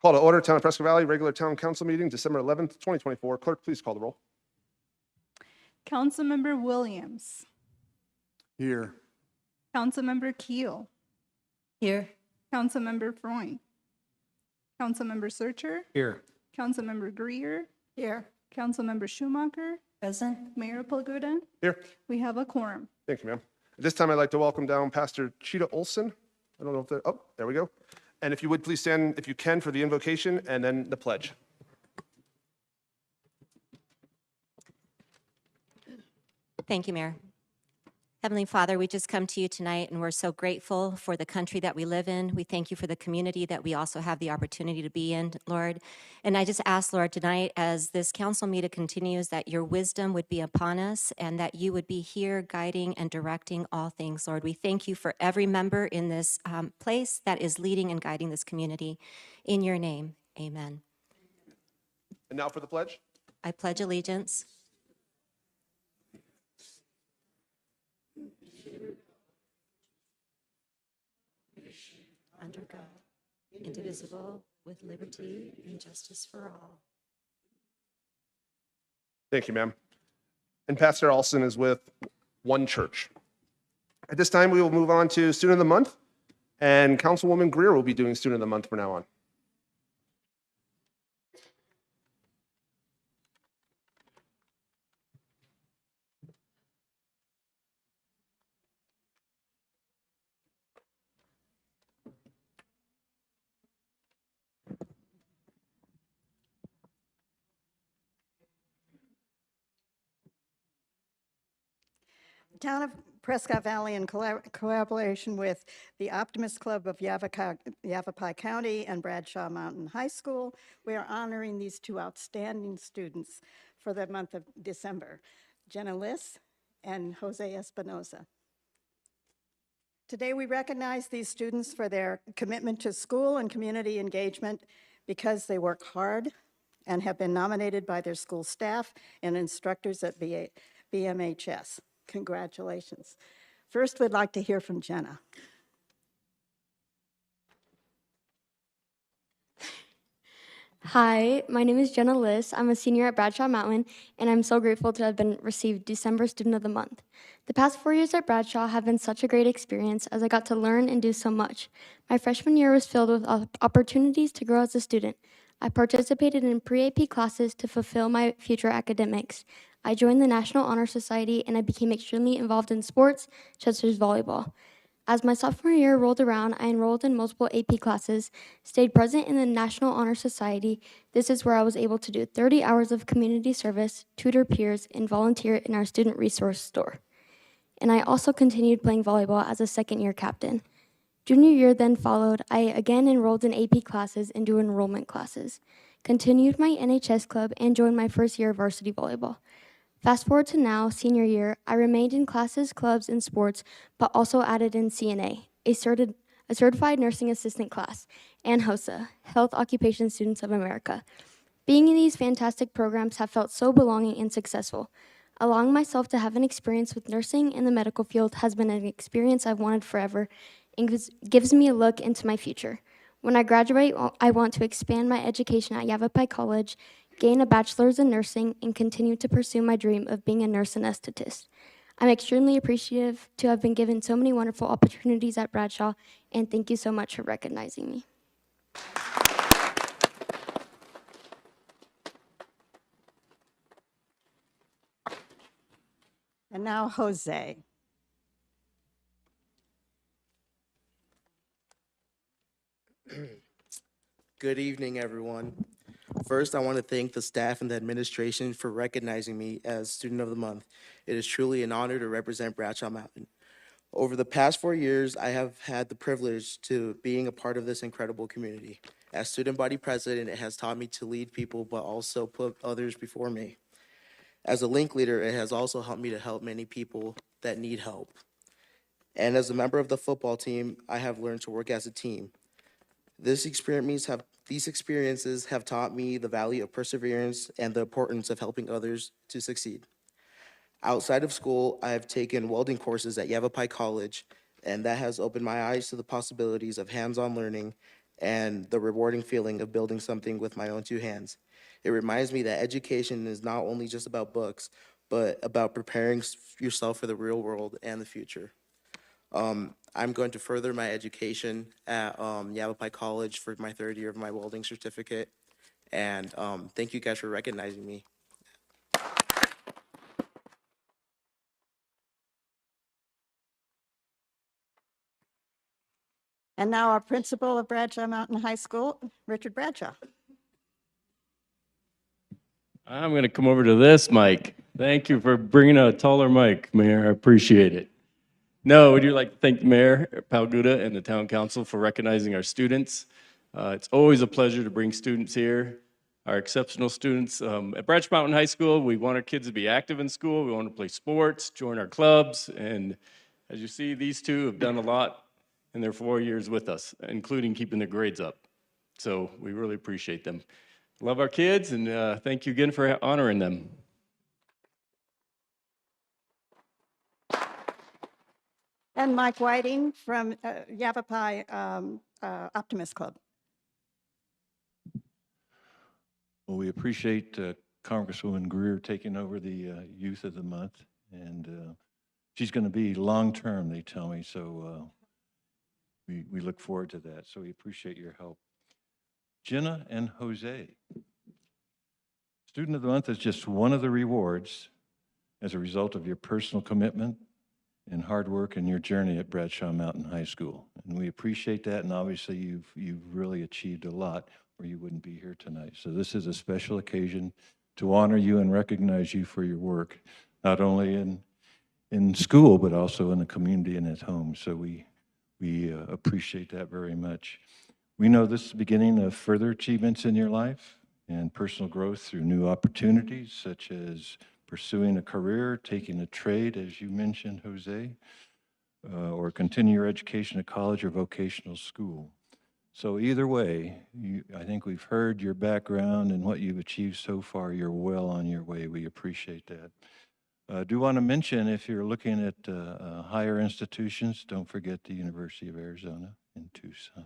Call to order Town of Prescott Valley regular town council meeting, December 11th, 2024. Clerk, please call the roll. Councilmember Williams. Here. Councilmember Keel. Here. Councilmember Freund. Councilmember Searcher. Here. Councilmember Greer. Here. Councilmember Schumacher. Present. Mayor Palguda. Here. We have a quorum. Thank you, ma'am. At this time, I'd like to welcome down Pastor Cheetah Olson. I don't know if they're, oh, there we go. And if you would please stand, if you can, for the invocation and then the pledge. Thank you, Mayor. Heavenly Father, we just come to you tonight, and we're so grateful for the country that we live in. We thank you for the community that we also have the opportunity to be in, Lord. And I just ask, Lord, tonight, as this council meeting continues, that your wisdom would be upon us and that you would be here guiding and directing all things, Lord. We thank you for every member in this place that is leading and guiding this community. In your name, amen. And now for the pledge. I pledge allegiance under God, indivisible, with liberty and justice for all. Thank you, ma'am. And Pastor Olson is with One Church. At this time, we will move on to Student of the Month, and Councilwoman Greer will be doing Student of the Month from now on. The Town of Prescott Valley, in collaboration with the Optimist Club of Yavapai County and Bradshaw Mountain High School, we are honoring these two outstanding students for the month of December, Jenna Liss and Jose Espinoza. Today, we recognize these students for their commitment to school and community engagement because they work hard and have been nominated by their school staff and instructors at BMHS. Congratulations. First, we'd like to hear from Jenna. Hi, my name is Jenna Liss. I'm a senior at Bradshaw Mountain, and I'm so grateful to have been received December Student of the Month. The past 4 years at Bradshaw have been such a great experience as I got to learn and do so much. My freshman year was filled with opportunities to grow as a student. I participated in pre-AP classes to fulfill my future academics. I joined the National Honor Society, and I became extremely involved in sports, such as volleyball. As my sophomore year rolled around, I enrolled in multiple AP classes, stayed present in the National Honor Society. This is where I was able to do 30 hours of community service, tutor peers, and volunteer in our student resource store. And I also continued playing volleyball as a second-year captain. Junior year then followed. I again enrolled in AP classes and dual enrollment classes, continued my NHS club, and joined my first year of varsity volleyball. Fast forward to now, senior year, I remained in classes, clubs, and sports, but also added in CNA, a certified nursing assistant class, and HOSA, Health Occupation Students of America. Being in these fantastic programs have felt so belonging and successful. Allowing myself to have an experience with nursing in the medical field has been an experience I've wanted forever and gives me a look into my future. When I graduate, I want to expand my education at Yavapai College, gain a bachelor's in nursing, and continue to pursue my dream of being a nurse anesthetist. I'm extremely appreciative to have been given so many wonderful opportunities at Bradshaw, and thank you so much for recognizing me. And now Jose. Good evening, everyone. First, I want to thank the staff and the administration for recognizing me as Student of the Month. It is truly an honor to represent Bradshaw Mountain. Over the past 4 years, I have had the privilege to being a part of this incredible community. As student body president, it has taught me to lead people, but also put others before me. As a link leader, it has also helped me to help many people that need help. And as a member of the football team, I have learned to work as a team. These experiences have taught me the value of perseverance and the importance of helping others to succeed. Outside of school, I have taken welding courses at Yavapai College, and that has opened my eyes to the possibilities of hands-on learning and the rewarding feeling of building something with my own two hands. It reminds me that education is not only just about books, but about preparing yourself for the real world and the future. I'm going to further my education at Yavapai College for my third year of my welding certificate. And thank you guys for recognizing me. And now our principal of Bradshaw Mountain High School, Richard Bradshaw. I'm going to come over to this mic. Thank you for bringing a taller mic, Mayor. I appreciate it. No, would you like to thank Mayor Palguda and the Town Council for recognizing our students? It's always a pleasure to bring students here, our exceptional students. At Bradshaw Mountain High School, we want our kids to be active in school. We want to play sports, join our clubs, and as you see, these two have done a lot in their 4 years with us, including keeping their grades up. So we really appreciate them. Love our kids, and thank you again for honoring them. And Mike Whiting from Yavapai Optimist Club. Well, we appreciate Congresswoman Greer taking over the Youth of the Month, and she's going to be long-term, they tell me, so we look forward to that. So we appreciate your help. Jenna and Jose. Student of the Month is just one of the rewards as a result of your personal commitment and hard work in your journey at Bradshaw Mountain High School. And we appreciate that, and obviously you've really achieved a lot, or you wouldn't be here tonight. So this is a special occasion to honor you and recognize you for your work, not only in school, but also in the community and at home. So we appreciate that very much. We know this is the beginning of further achievements in your life and personal growth through new opportunities, such as pursuing a career, taking a trade, as you mentioned, Jose, or continue your education at college or vocational school. So either way, I think we've heard your background and what you've achieved so far. You're well on your way. We appreciate that. I do want to mention, if you're looking at higher institutions, don't forget the University of Arizona in Tucson.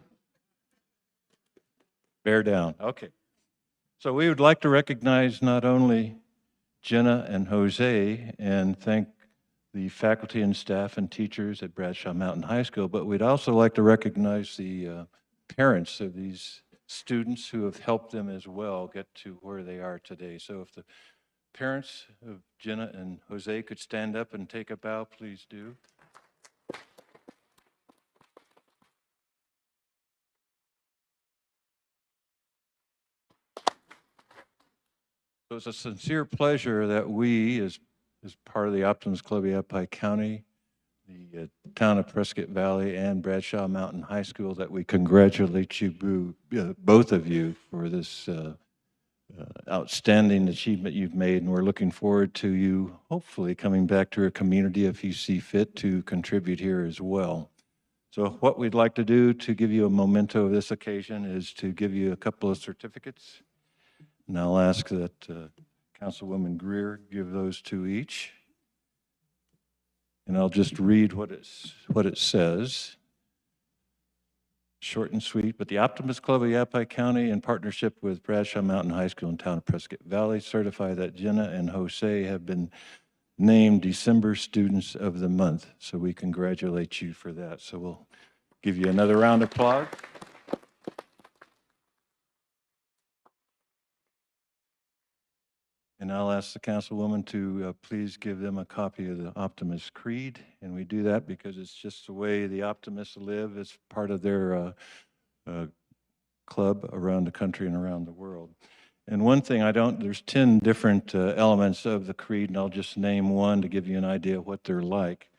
Bear down. Okay. So we would like to recognize not only Jenna and Jose and thank the faculty and staff and teachers at Bradshaw Mountain High School, but we'd also like to recognize the parents of these students who have helped them as well get to where they are today. So if the parents of Jenna and Jose could stand up and take a bow, please do. So it's a sincere pleasure that we, as part of the Optimist Club of Yavapai County, the town of Prescott Valley, and Bradshaw Mountain High School, that we congratulate you, both of you, for this outstanding achievement you've made. And we're looking forward to you hopefully coming back to our community if you see fit to contribute here as well. So what we'd like to do to give you a memento of this occasion is to give you a couple of certificates. And I'll ask that Councilwoman Greer give those to each. And I'll just read what it says. Short and sweet, but the Optimist Club of Yavapai County, in partnership with Bradshaw Mountain High School and Town of Prescott Valley, certify that Jenna and Jose have been named December Students of the Month. So we congratulate you for that. So we'll give you another round of applause. And I'll ask the councilwoman to please give them a copy of the Optimist Creed. And we do that because it's just the way the Optimists live. It's part of their club around the country and around the world. And one thing there's 10 different elements of the creed, and I'll just name one to give you an idea of what they're like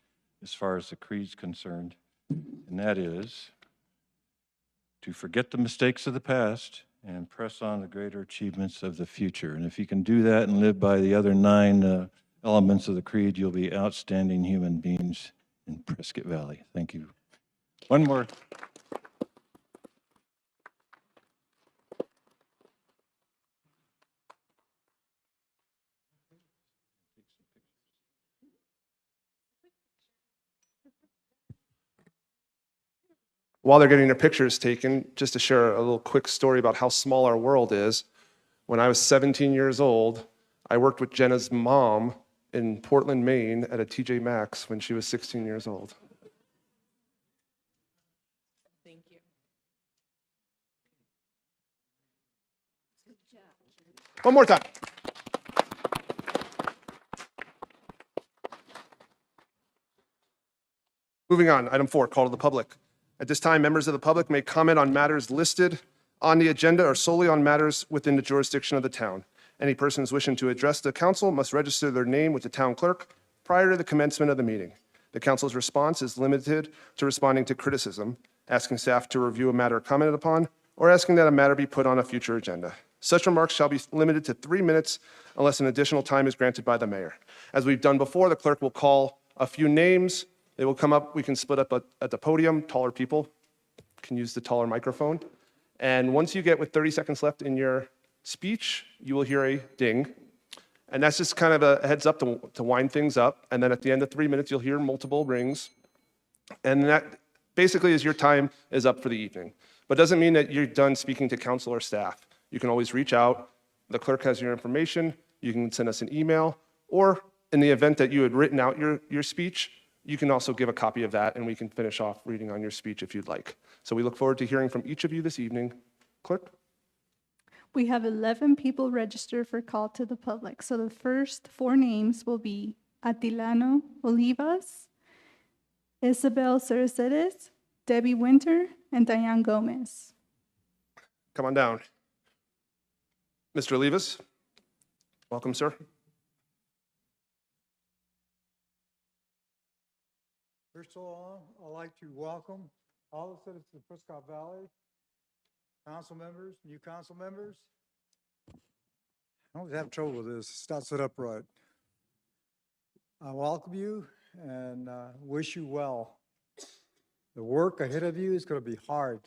as far as the creed's concerned. And that is to forget the mistakes of the past and press on the greater achievements of the future. And if you can do that and live by the other 9 elements of the creed, you'll be outstanding human beings in Prescott Valley. Thank you. One more. While they're getting their pictures taken, just to share a little quick story about how small our world is. When I was 17 years old, I worked with Jenna's mom in Portland, Maine at a TJ Maxx when she was 16 years old. Thank you. One more time. Moving on, item 4, call to the public. At this time, members of the public may comment on matters listed on the agenda or solely on matters within the jurisdiction of the town. Any persons wishing to address the council must register their name with the town clerk prior to the commencement of the meeting. The council's response is limited to responding to criticism, asking staff to review a matter commented upon, or asking that a matter be put on a future agenda. Such remarks shall be limited to 3 minutes unless an additional time is granted by the mayor. As we've done before, the clerk will call a few names. They will come up. We can split up at the podium. Taller people can use the taller microphone. And once you get with 30 seconds left in your speech, you will hear a ding. And that's just kind of a heads up to wind things up. And then at the end of 3 minutes, you'll hear multiple rings. And that basically is your time is up for the evening. But doesn't mean that you're done speaking to council or staff. You can always reach out. The clerk has your information. You can send us an email. Or in the event that you had written out your speech, you can also give a copy of that and we can finish off reading on your speech if you'd like. So we look forward to hearing from each of you this evening. Clerk? We have 11 people registered for call to the public. So the first 4 names will be Atilano Olivas, Isabel Cerceres, Debbie Winter, and Diane Gomez. Come on down. Mr. Olivas, welcome, sir. First of all, I'd like to welcome all the citizens of Prescott Valley, council members, new council members. I always have trouble with this. It's not set up right. I welcome you and wish you well. The work ahead of you is going to be hard.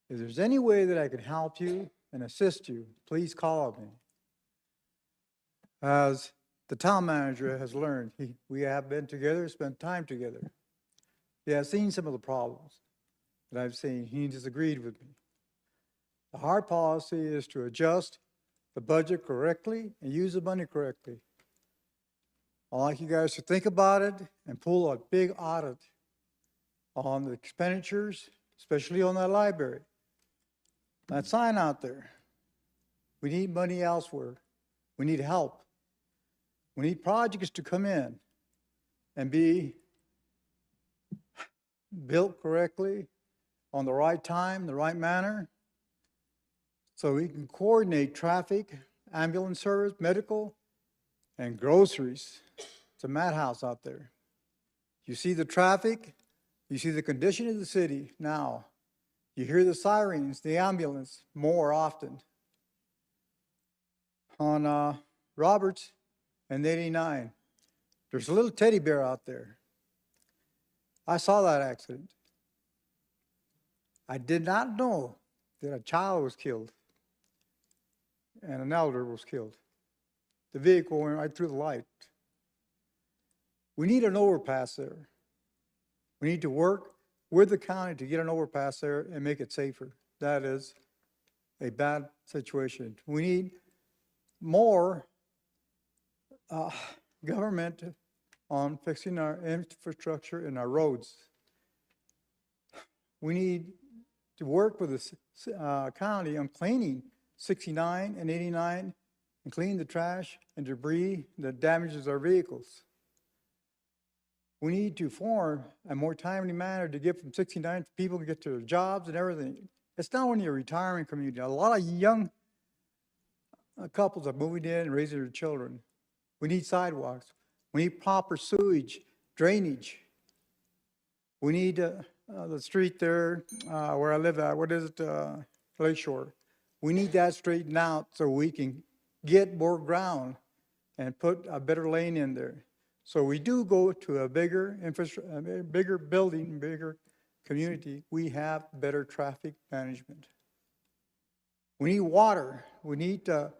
If there's any way that I can help you and assist you, please call on me. As the town manager has learned, we have been together, spent time together. He has seen some of the problems that I've seen. He disagreed with me. The hard policy is to adjust the budget correctly and use the money correctly. I'd like you guys to think about it and pull a big audit on the expenditures, especially on that library. That sign out there. We need money elsewhere. We need help. We need projects to come in and be built correctly on the right time, the right manner, so we can coordinate traffic, ambulance service, medical, and groceries. It's a madhouse out there. You see the traffic, you see the condition of the city now. You hear the sirens, the ambulance more often. On Roberts and 89, there's a little teddy bear out there. I saw that accident. I did not know that a child was killed and an elder was killed. The vehicle went right through the light. We need an overpass there. We need to work with the county to get an overpass there and make it safer. That is a bad situation. We need more government on fixing our infrastructure and our roads. We need to work with the county on cleaning 69 and 89 and clean the trash and debris that damages our vehicles. We need to form a more timely manner to get from 69 people to get to their jobs and everything. It's not only a retirement community. A lot of young couples are moving in and raising their children. We need sidewalks. We need proper sewage, drainage. We need the street there where I live at, what is it, Lakeshore. We need that straightened out so we can get more ground and put a better lane in there. So we do go to a bigger infrastructure, a bigger building, bigger community. We have better traffic management. We need water. We need to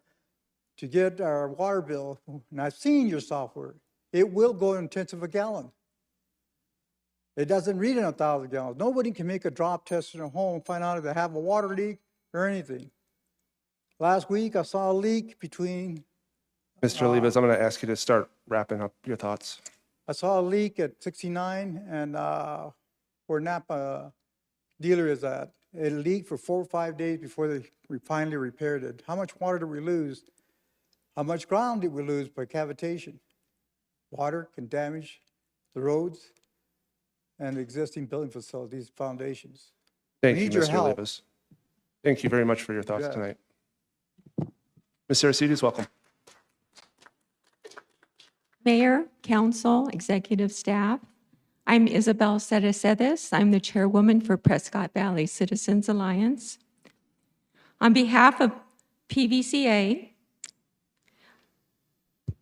get our water bill. And I've seen your software. It will go in tenths of a gallon. It doesn't read in 1,000 gallons. Nobody can make a drop test in their home and find out if they have a water leak or anything. Last week, I saw a leak between, Mr. Olivas, I'm going to ask you to start wrapping up your thoughts. I saw a leak at 69 and where Napa dealer is at. It leaked for 4 or 5 days before they finally repaired it. How much water did we lose? How much ground did we lose by cavitation? Water can damage the roads and the existing building facilities, foundations. Thank We you, need your Mr. help. Olivas. Thank you very much for your thoughts Yeah. tonight. Ms. Aristidis, welcome. Mayor, council, executive staff, I'm Isabel Cerecedes. I'm the chairwoman for Prescott Valley Citizens Alliance. On behalf of PVCA,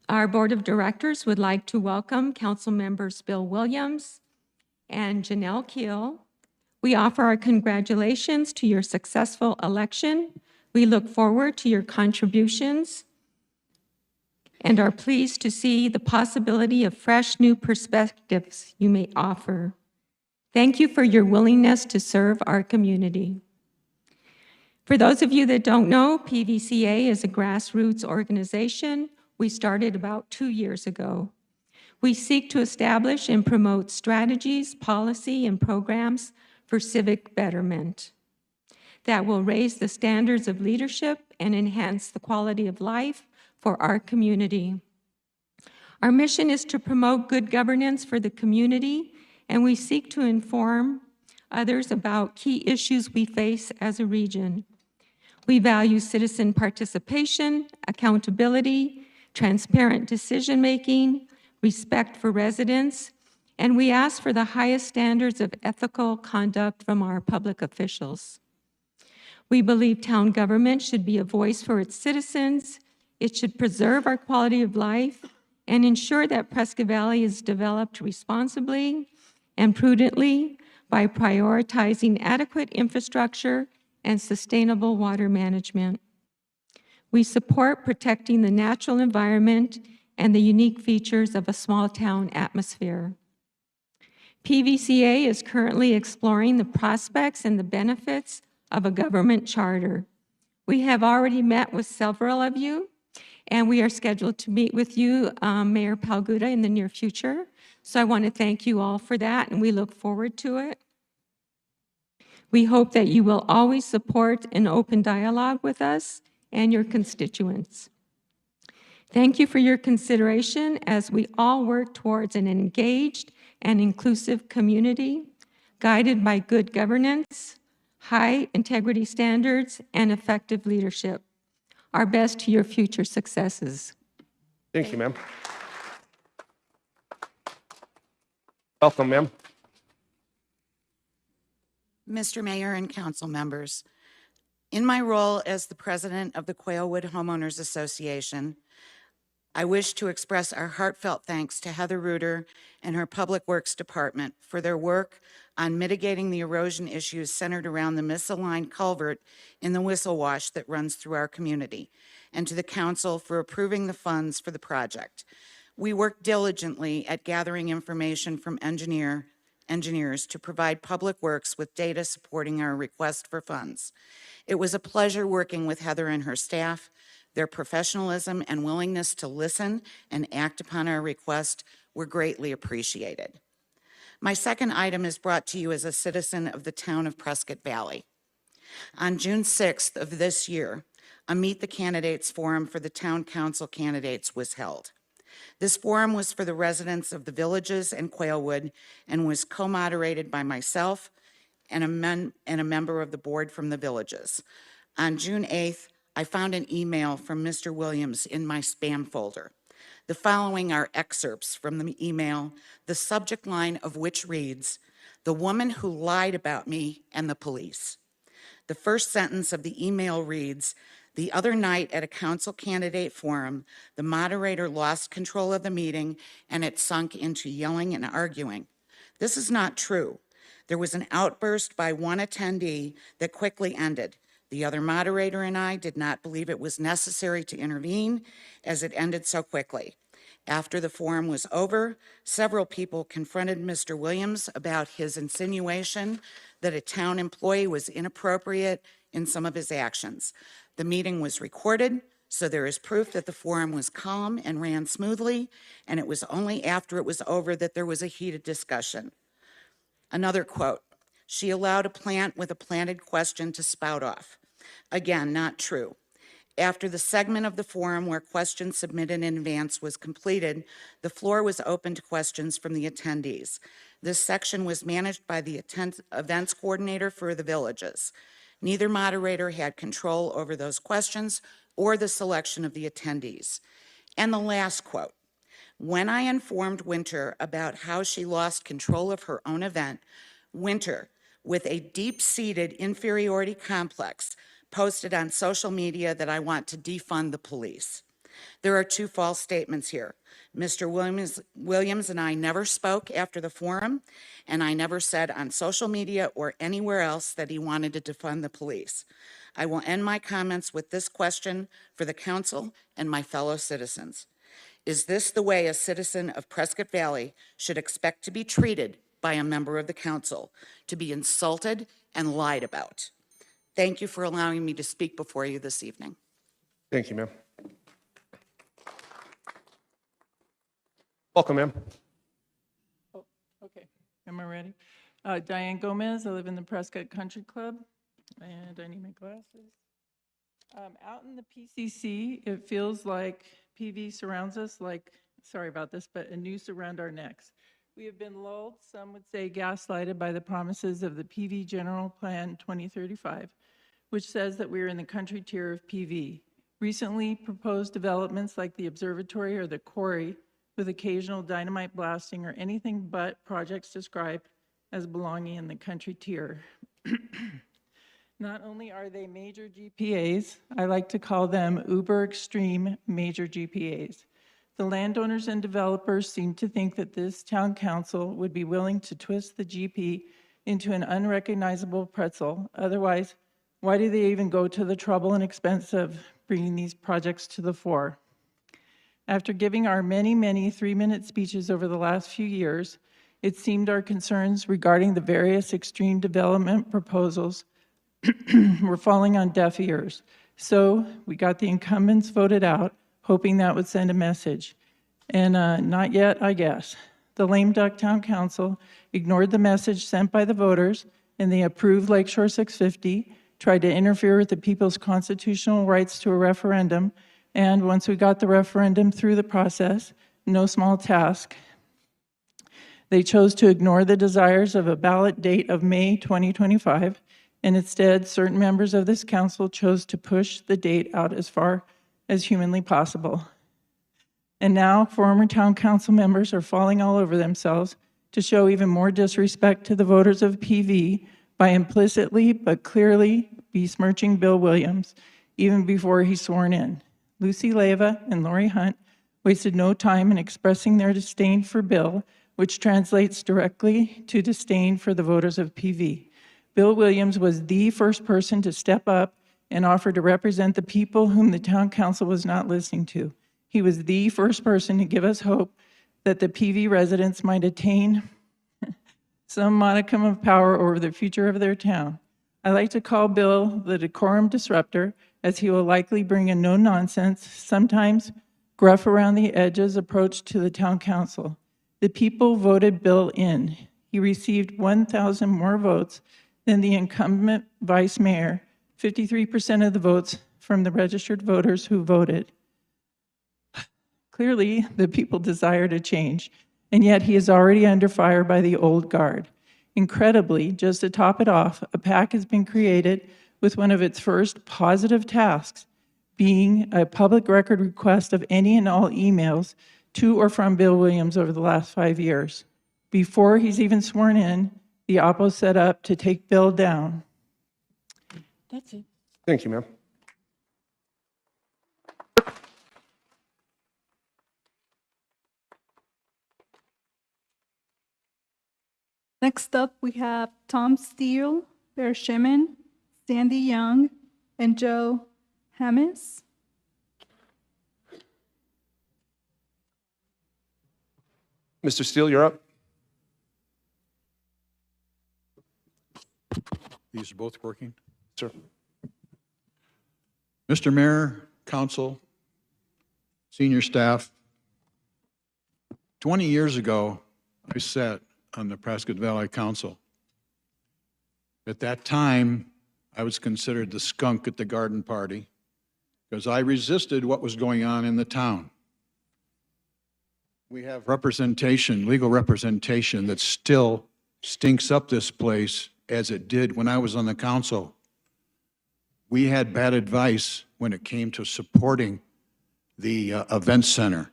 our board of directors would like to welcome council members Bill Williams and Janelle Keel. We offer our congratulations to your successful election. We look forward to your contributions and are pleased to see the possibility of fresh new perspectives you may offer. Thank you for your willingness to serve our community. For those of you that don't know, PVCA is a grassroots organization we started about 2 years ago. We seek to establish and promote strategies, policy, and programs for civic betterment that will raise the standards of leadership and enhance the quality of life for our community. Our mission is to promote good governance for the community, and we seek to inform others about key issues we face as a region. We value citizen participation, accountability, transparent decision-making, respect for residents, and we ask for the highest standards of ethical conduct from our public officials. We believe town government should be a voice for its citizens. It should preserve our quality of life and ensure that Prescott Valley is developed responsibly and prudently by prioritizing adequate infrastructure and sustainable water management. We support protecting the natural environment and the unique features of a small town atmosphere. PVCA is currently exploring the prospects and the benefits of a government charter. We have already met with several of you, and we are scheduled to meet with you, Mayor Palguda, in the near future. So I want to thank you all for that, and we look forward to it. We hope that you will always support an open dialogue with us and your constituents. Thank you for your consideration as we all work towards an engaged and inclusive community, guided by good governance, high integrity standards, and effective leadership. Our best to your future successes. Thank you, ma'am. Welcome, ma'am. Mr. Mayor and council members, in my role as the president of the Quailwood Homeowners Association, I wish to express our heartfelt thanks to Heather Reuter and her Public Works Department for their work on mitigating the erosion issues centered around the misaligned culvert in the Whistle Wash that runs through our community, and to the council for approving the funds for the project. We worked diligently at gathering information from engineers to provide Public Works with data supporting our request for funds. It was a pleasure working with Heather and her staff. Their professionalism and willingness to listen and act upon our request were greatly appreciated. My second item is brought to you as a citizen of the town of Prescott Valley. On June 6th of this year, a Meet the Candidates Forum for the town council candidates was held. This forum was for the residents of the villages and Quailwood and was co-moderated by myself and a member of the board from the villages. On June 8th, I found an email from Mr. Williams in my spam folder. The following are excerpts from the email, the subject line of which reads, "The woman who lied about me and the police." The first sentence of the email reads, "The other night at a council candidate forum, the moderator lost control of the meeting and it sunk into yelling and arguing. This is not true. There was an outburst by one attendee that quickly ended. The other moderator and I did not believe it was necessary to intervene as it ended so quickly. After the forum was over, several people confronted Mr. Williams about his insinuation that a town employee was inappropriate in some of his actions. The meeting was recorded, so there is proof that the forum was calm and ran smoothly, and it was only after it was over that there was a heated discussion. Another quote, "She allowed a plant with a planted question to spout off." Again, not true. After the segment of the forum where questions submitted in advance was completed, the floor was open to questions from the attendees. This section was managed by the events coordinator for the villages. Neither moderator had control over those questions or the selection of the attendees. And the last quote, "When I informed Winter about how she lost control of her own event, Winter, with a deep-seated inferiority complex, posted on social media that I want to defund the police." There are two false statements here. Mr. Williams and I never spoke after the forum, and I never said on social media or anywhere else that he wanted to defund the police. I will end my comments with this question for the council and my fellow citizens. Is this the way a citizen of Prescott Valley should expect to be treated by a member of the council, to be insulted and lied about? Thank you for allowing me to speak before you this evening. Thank you, ma'am. Welcome, ma'am. Okay, am I ready? Diane Gomez, I live in the Prescott Country Club, and I need my glasses. Out in the PCC, it feels like PV surrounds us like, sorry about this, but a noose around our necks. We have been lulled, some would say gaslighted, by the promises of the PV General Plan 2035, which says that we are in the country tier of PV. Recently proposed developments like the observatory or the quarry, with occasional dynamite blasting, or anything but projects described as belonging in the country tier. Not only are they major GPAs, I like to call them uber extreme major GPAs. The landowners and developers seem to think that this town council would be willing to twist the GP into an unrecognizable pretzel. Otherwise, why do they even go to the trouble and expense of bringing these projects to the fore? After giving our many 3-minute speeches over the last few years, it seemed our concerns regarding the various extreme development proposals were falling on deaf ears. So we got the incumbents voted out, hoping that would send a message. And not yet, I guess. The lame duck town council ignored the message sent by the voters, and they approved Lakeshore 650, tried to interfere with the people's constitutional rights to a referendum, and once we got the referendum through the process, no small task, they chose to ignore the desires of a ballot date of May 2025, and instead, certain members of this council chose to push the date out as far as humanly possible. And now, former town council members are falling all over themselves to show even more disrespect to the voters of PV by implicitly but clearly besmirching Bill Williams, even before he's sworn in. Lucy Leyva and Lori Hunt wasted no time in expressing their disdain for Bill, which translates directly to disdain for the voters of PV. Bill Williams was the first person to step up and offer to represent the people whom the town council was not listening to. He was the first person to give us hope that the PV residents might attain some modicum of power over the future of their town. I like to call Bill the decorum disruptor, as he will likely bring a no-nonsense, sometimes gruff around the edges approach to the town council. The people voted Bill in. He received 1,000 more votes than the incumbent vice mayor, 53% of the votes from the registered voters who voted. Clearly, the people desire to change, and yet he is already under fire by the old guard. Incredibly, just to top it off, a PAC has been created with one of its first positive tasks being a public record request of any and all emails to or from Bill Williams over the last 5 years. Before he's even sworn in, the Oppo set up to take Bill down. That's it. Thank you, ma'am. Next up, we have Tom Steele, Bear Shimon, Sandy Young, and Joe Hamis. Mr. Steele, you're up. These are both working. Sir. Mr. Mayor, council, senior staff, 20 years ago, I sat on the Prescott Valley Council. At that time, I was considered the skunk at the garden party because I resisted what was going on in the town. We have representation, legal representation, that still stinks up this place as it did when I was on the council. We had bad advice when it came to supporting the event center,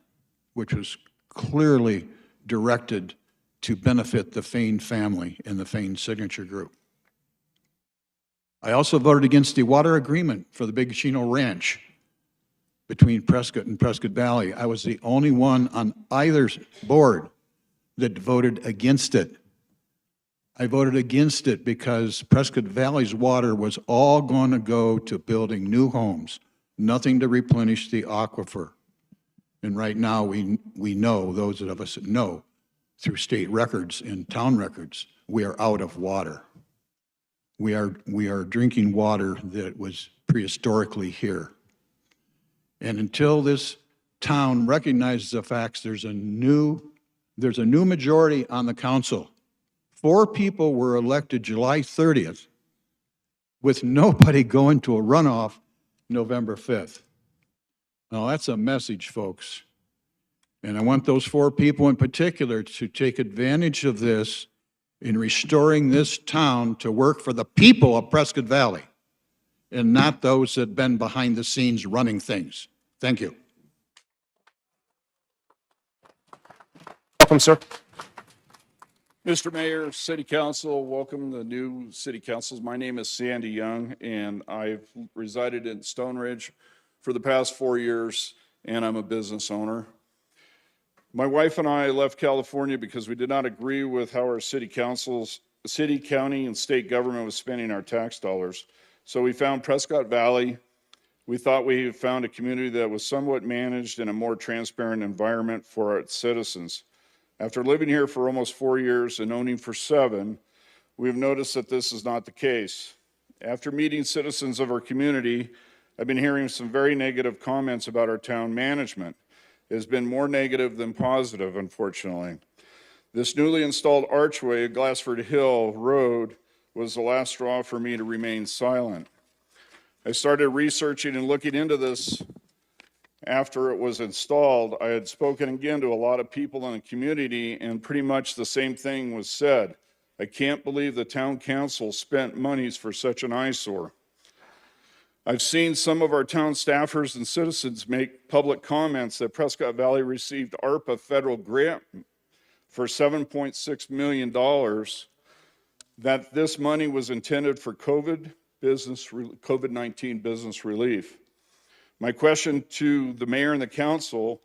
which was clearly directed to benefit the Fain family and the Fain Signature Group. I also voted against the water agreement for the Big Chino Ranch between Prescott and Prescott Valley. I was the only one on either board that voted against it. I voted against it because Prescott Valley's water was all going to go to building new homes, nothing to replenish the aquifer. And right now, we know, those of us that know, through state records and town records, we are out of water. We are drinking water that was prehistorically here. And until this town recognizes the facts, there's a new majority on the council. 4 people were elected July 30th with nobody going to a runoff November 5th. Now that's a message, folks. And I want those 4 people in particular to take advantage of this in restoring this town to work for the people of Prescott Valley and not those that have been behind the scenes running things. Thank you. Welcome, sir. Mr. Mayor, City Council, welcome the new City Councils. My name is Sandy Young, and I've resided in Stone Ridge for the past 4 years, and I'm a business owner. My wife and I left California because we did not agree with how our city councils, city, county, and state government was spending our tax dollars. So we found Prescott Valley. We thought we had found a community that was somewhat managed in a more transparent environment for its citizens. After living here for almost 4 years and owning for 7, we've noticed that this is not the case. After meeting citizens of our community, I've been hearing some very negative comments about our town management. It has been more negative than positive, unfortunately. This newly installed archway at Glassford Hill Road was the last straw for me to remain silent. I started researching and looking into this after it was installed. I had spoken again to a lot of people in the community, and pretty much the same thing was said. I can't believe the town council spent monies for such an eyesore. I've seen some of our town staffers and citizens make public comments that Prescott Valley received ARPA federal grant for $7.6 million, that this money was intended for COVID-19 business relief. My question to the mayor and the council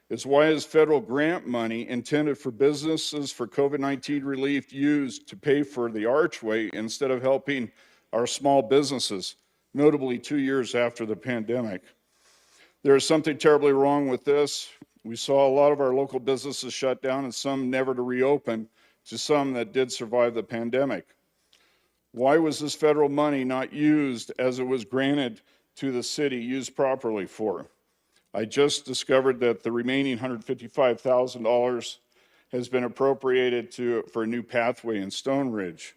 is, why is federal grant money intended for businesses for COVID-19 relief used to pay for the archway instead of helping our small businesses, notably 2 years after the pandemic? There is something terribly wrong with this. We saw a lot of our local businesses shut down and some never to reopen, to some that did survive the pandemic. Why was this federal money not used as it was granted to the city, used properly for? I just discovered that the remaining $155,000 has been appropriated for a new pathway in Stone Ridge.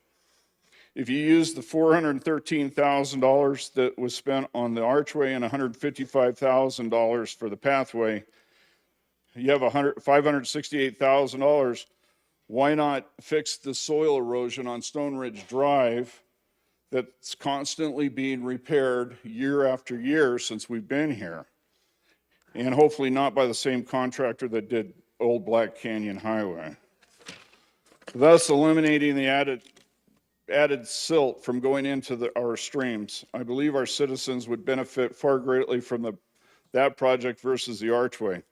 If you use the $413,000 that was spent on the archway and $155,000 for the pathway, you have $568,000. Why not fix the soil erosion on Stone Ridge Drive that's constantly being repaired year after year since we've been here? And hopefully not by the same contractor that did Old Black Canyon Highway. Thus eliminating the added silt from going into our streams. I believe our citizens would benefit far greatly from that project versus the archway.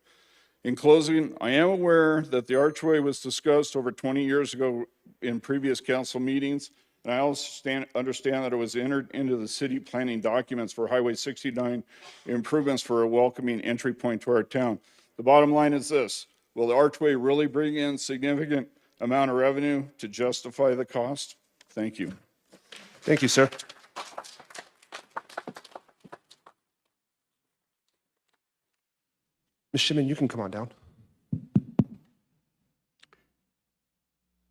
In closing, I am aware that the archway was discussed over 20 years ago in previous council meetings, and I also understand that it was entered into the city planning documents for Highway 69 improvements for a welcoming entry point to our town. The bottom line is this: Will the archway really bring in significant amount of revenue to justify the cost? Thank you. Thank you, sir. Ms. Shimon, you can come on down.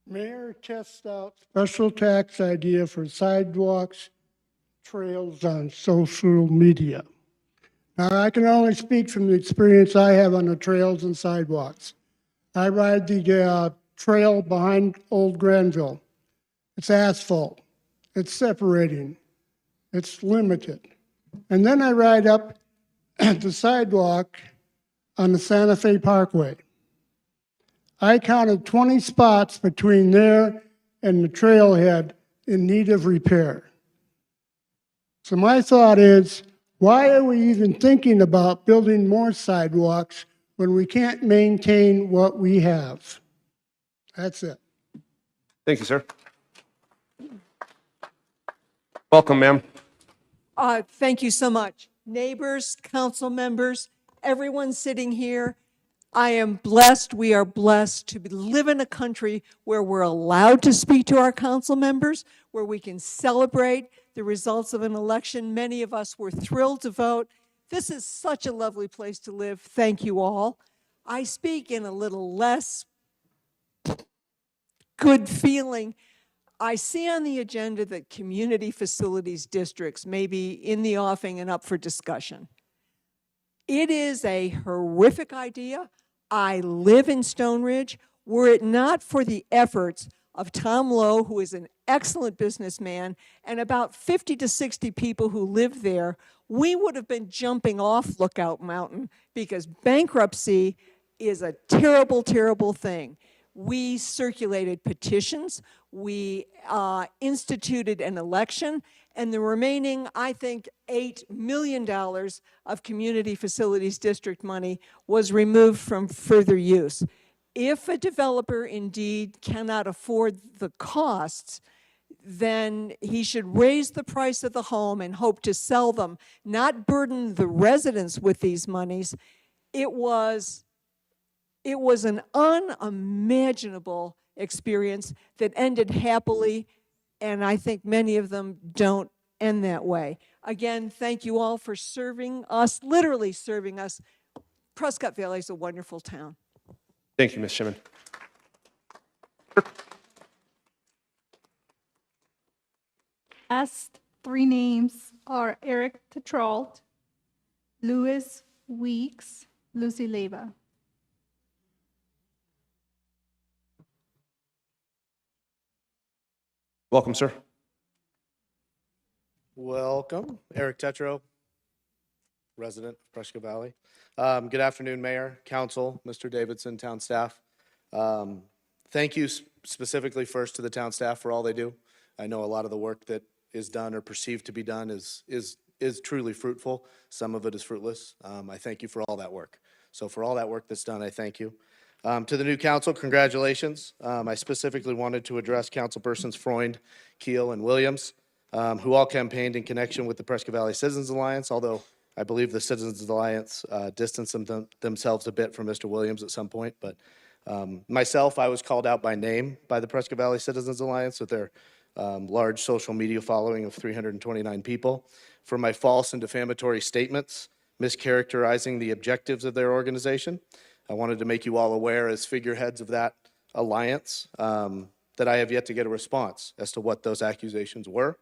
Mayor tests out special tax idea for sidewalks, trails on social media. Now, I can only speak from the experience I have on the trails and sidewalks. I ride the trail behind Old Granville. It's asphalt. It's separating. It's limited. And then I ride up the sidewalk on the Santa Fe Parkway. I counted 20 spots between there and the trailhead in need of repair. So my thought is, why are we even thinking about building more sidewalks when we can't maintain what we have? That's it. Thank you, sir. Welcome, ma'am. Thank you so much. Neighbors, council members, everyone sitting here, I am blessed, we are blessed to live in a country where we're allowed to speak to our council members, where we can celebrate the results of an election. Many of us were thrilled to vote. This is such a lovely place to live. Thank you all. I speak in a little less good feeling. I see on the agenda that community facilities districts may be in the offing and up for discussion. It is a horrific idea. I live in Stone Ridge. Were it not for the efforts of Tom Lowe, who is an excellent businessman, and about 50 to 60 people who live there, we would have been jumping off Lookout Mountain, because bankruptcy is a terrible, terrible thing. We circulated petitions, we instituted an election, and the remaining, I think, $8 million of community facilities district money was removed from further use. If a developer indeed cannot afford the costs, then he should raise the price of the home and hope to sell them, not burden the residents with these monies. It was an unimaginable experience that ended happily, and I think many of them don't end that way. Again, thank you all for serving us, literally serving us. Prescott Valley is a wonderful town. Thank you, Ms. Shimon. Last three names are Eric Tetrault, Louis Weeks, Lucy Leyva. Welcome, sir. Welcome, Eric Tetro, resident of Prescott Valley. Good afternoon, Mayor, Council, Mr. Davidson, town staff. Thank you specifically first to the town staff for all they do. I know a lot of the work that is done or perceived to be done is truly fruitful. Some of it is fruitless. I thank you for all that work. So for all that work that's done, I thank you. To the new council, congratulations. I specifically wanted to address councilpersons Freund, Keel, and Williams, who all campaigned in connection with the Prescott Valley Citizens Alliance, although I believe the Citizens Alliance distanced themselves a bit from Mr. Williams at some point. But myself, I was called out by name by the Prescott Valley Citizens Alliance with their large social media following of 329 people for my false and defamatory statements, mischaracterizing the objectives of their organization. I wanted to make you all aware as figureheads of that alliance that I have yet to get a response as to what those accusations were.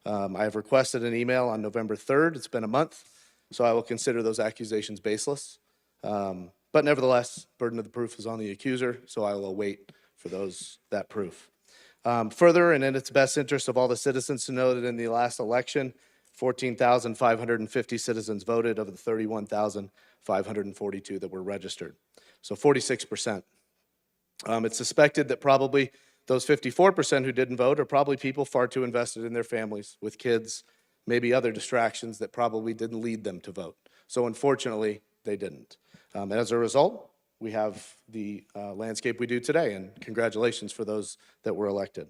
I have requested an email on November 3rd. It's been a month, so I will consider those accusations baseless. But nevertheless, burden of the proof is on the accuser, so I will await for that proof. Further, and in its best interest of all the citizens to know that in the last election, 14,550 citizens voted of the 31,542 that were registered. So 46%. It's suspected that probably those 54% who didn't vote are probably people far too invested in their families with kids, maybe other distractions that probably didn't lead them to vote. So unfortunately, they didn't. And as a result, we have the landscape we do today, and congratulations for those that were elected.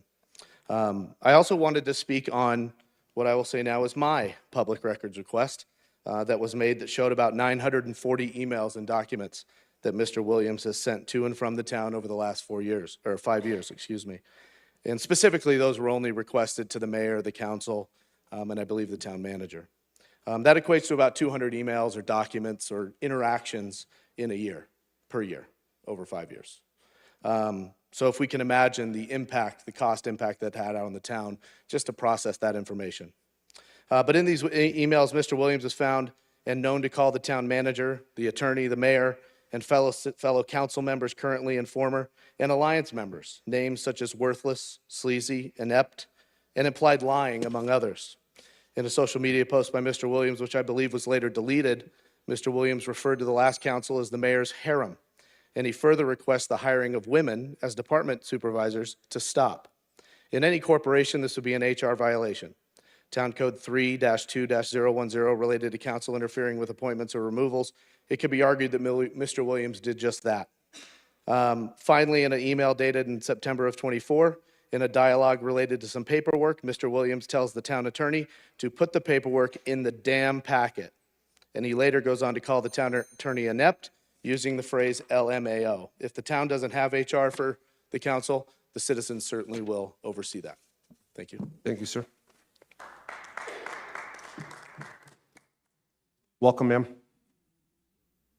I also wanted to speak on what I will say now is my public records request that was made that showed about 940 emails and documents that Mr. Williams has sent to and from the town over the last 4 years, or 5 years, excuse me. And specifically, those were only requested to the mayor, the council, and I believe the town manager. That equates to about 200 emails or documents or interactions in a year, per year, over 5 years. So if we can imagine the impact, the cost impact that had on the town just to process that information. But in these emails, Mr. Williams is found and known to call the town manager, the attorney, the mayor, and fellow council members, currently and former, and alliance members, names such as worthless, sleazy, inept, and implied lying, among others. In a social media post by Mr. Williams, which I believe was later deleted, Mr. Williams referred to the last council as the mayor's harem, and he further requests the hiring of women as department supervisors to stop. In any corporation, this would be an HR violation. Town Code 3-2-010 related to council interfering with appointments or removals. It could be argued that Mr. Williams did just that. Finally, in an email dated in September of 24, in a dialogue related to some paperwork, Mr. Williams tells the town attorney to put the paperwork in the damn packet. And he later goes on to call the town attorney inept, using the phrase LMAO. If the town doesn't have HR for the council, the citizens certainly will oversee that. Thank you. Thank you, sir. Welcome, ma'am.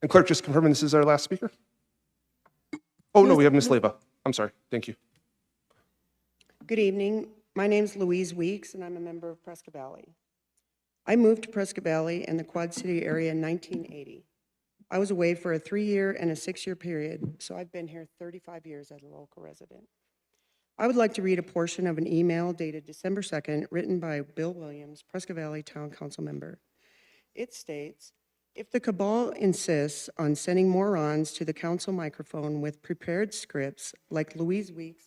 And clerk, just confirming this is our last speaker? Oh, no, we have Ms. Leyva. I'm sorry. Thank you. Good evening. My name is Louise Weeks, and I'm a member of Prescott Valley. I moved to Prescott Valley and the Quad City area in 1980. I was away for a 3-year and a 6-year period, so I've been here 35 years as a local resident. I would like to read a portion of an email dated December 2nd, written by Bill Williams, Prescott Valley Town Council member. It states, if the cabal insists on sending morons to the council microphone with prepared scripts, like Louise Weeks,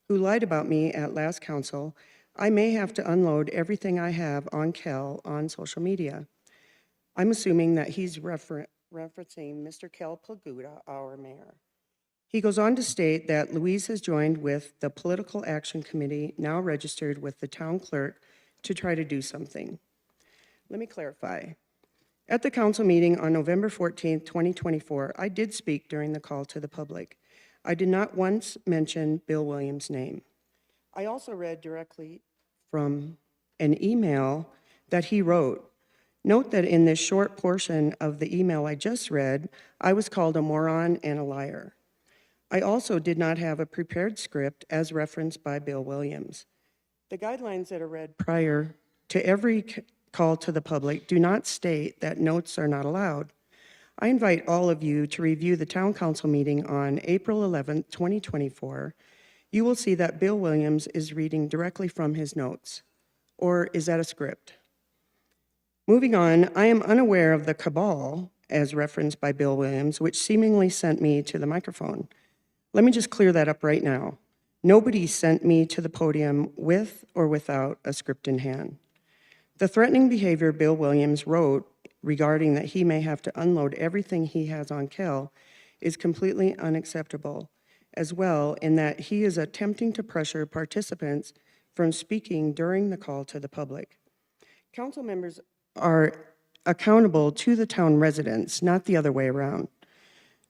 who lied about me at last council, I may have to unload everything I have on Kel on social media. I'm assuming that he's referencing Mr. Kel Palguda, our mayor. He goes on to state that Louise has joined with the Political Action Committee, now registered with the town clerk, to try to do something. Let me clarify. At the council meeting on November 14th, 2024, I did speak during the call to the public. I did not once mention Bill Williams' name. I also read directly from an email that he wrote. Note that in this short portion of the email I just read, I was called a moron and a liar. I also did not have a prepared script as referenced by Bill Williams. The guidelines that are read prior to every call to the public do not state that notes are not allowed. I invite all of you to review the town council meeting on April 11th, 2024. You will see that Bill Williams is reading directly from his notes. Or is that a script? Moving on, I am unaware of the cabal, as referenced by Bill Williams, which seemingly sent me to the microphone. Let me just clear that up right now. Nobody sent me to the podium with or without a script in hand. The threatening behavior Bill Williams wrote regarding that he may have to unload everything he has on Kel is completely unacceptable, as well in that he is attempting to pressure participants from speaking during the call to the public. Council members are accountable to the town residents, not the other way around.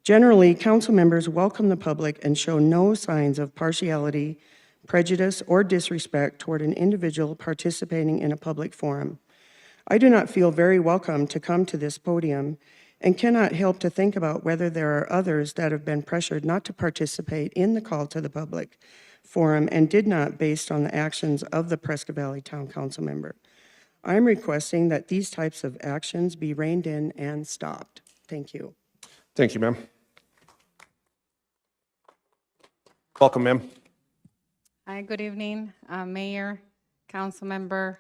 Generally, council members welcome the public and show no signs of partiality, prejudice, or disrespect toward an individual participating in a public forum. I do not feel very welcome to come to this podium and cannot help to think about whether there are others that have been pressured not to participate in the call to the public forum and did not based on the actions of the Prescott Valley Town Council member. I'm requesting that these types of actions be reined in and stopped. Thank you. Thank you, ma'am. Welcome, ma'am. Hi, good evening, Mayor, council members,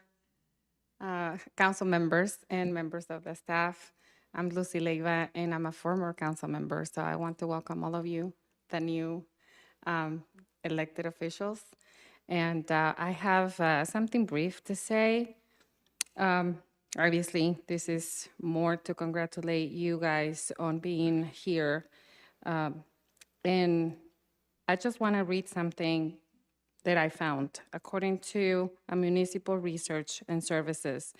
and members of the staff. I'm Lucy Leyva, and I'm a former council member, so I want to welcome all of you, the new elected officials. And I have something brief to say. Obviously, this is more to congratulate you guys on being here. And I just want to read something that I found. According to a municipal research and services,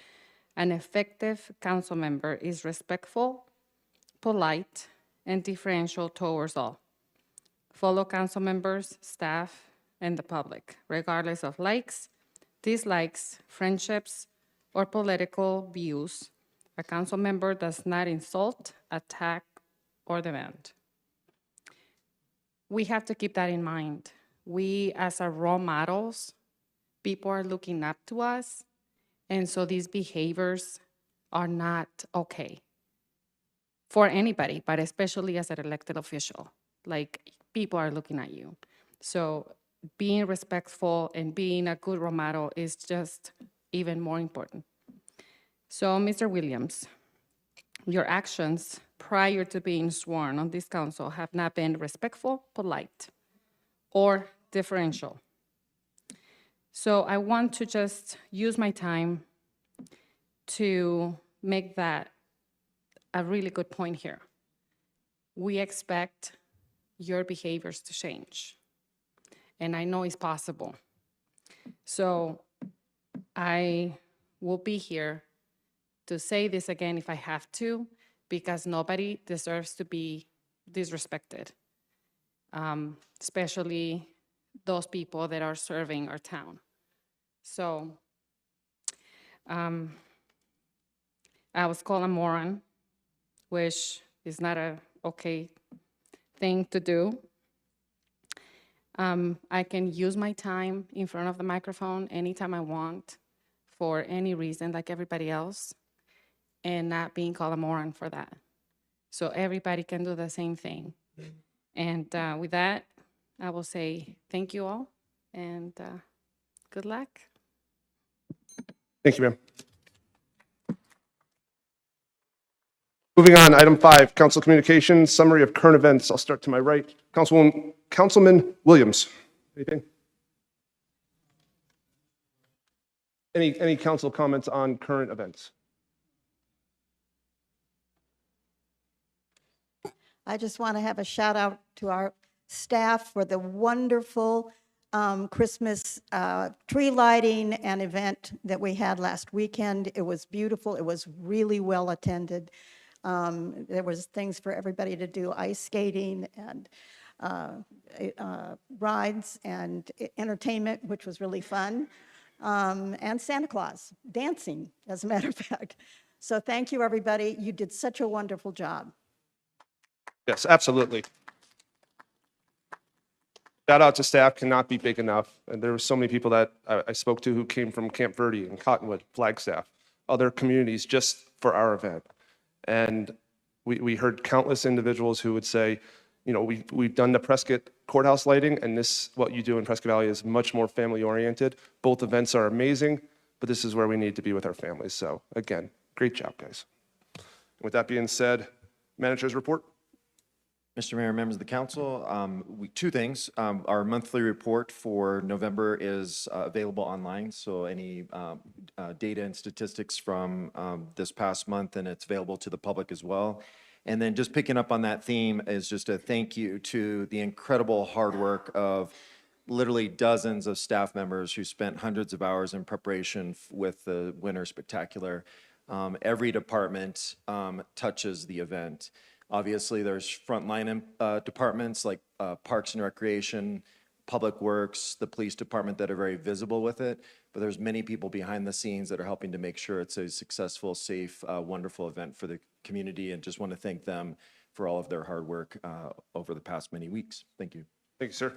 an effective council member is respectful, polite, and differential towards all, fellow council members, staff, and the public, regardless of likes, dislikes, friendships, or political views. A council member does not insult, attack, or demand. We have to keep that in mind. We, as our role models, people are looking up to us, and so these behaviors are not okay for anybody, but especially as an elected official. Like, people are looking at you. So being respectful and being a good role model is just even more important. So, Mr. Williams, your actions prior to being sworn on this council have not been respectful, polite, or differential. So I want to just use my time to make that a really good point here. We expect your behaviors to change, and I know it's possible. So I will be here to say this again if I have to, because nobody deserves to be disrespected, especially those people that are serving our town. So I was called a moron, which is not a okay thing to do. I can use my time in front of the microphone anytime I want for any reason, like everybody else, and not being called a moron for that. So everybody can do the same thing. And with that, I will say thank you all, and good luck. Thank you, ma'am. Moving on, item 5, council communications, summary of current events. I'll start to my right. Councilman Williams. Anything? Any council comments on current events? I just want to have a shout out to our staff for the wonderful Christmas tree lighting and event that we had last weekend. It was beautiful. It was really well attended. There was things for everybody to do, ice skating and rides and entertainment, which was really fun, and Santa Claus dancing, as a matter of fact. So thank you, everybody. You did such a wonderful job. Yes, absolutely. Shout out to staff cannot be big enough. And there were so many people that I spoke to who came from Camp Verde and Cottonwood, Flagstaff, other communities just for our event. And we heard countless individuals who would say, you know, we've done the Prescott courthouse lighting, and this, what you do in Prescott Valley, is much more family oriented. Both events are amazing, but this is where we need to be with our families. So again, great job, guys. With that being said, manager's report. Mr. Mayor, members of the council, two things. Our monthly report for November is available online, so any data and statistics from this past month, and it's available to the public as well. And then just picking up on that theme is just a thank you to the incredible hard work of literally dozens of staff members who spent hundreds of hours in preparation with the Winter Spectacular. Every department touches the event. Obviously, there's frontline departments like Parks and Recreation, Public Works, the police department that are very visible with it, but there's many people behind the scenes that are helping to make sure it's a successful, safe, wonderful event for the community, and just want to thank them for all of their hard work over the past many weeks. Thank you. Thank you, sir.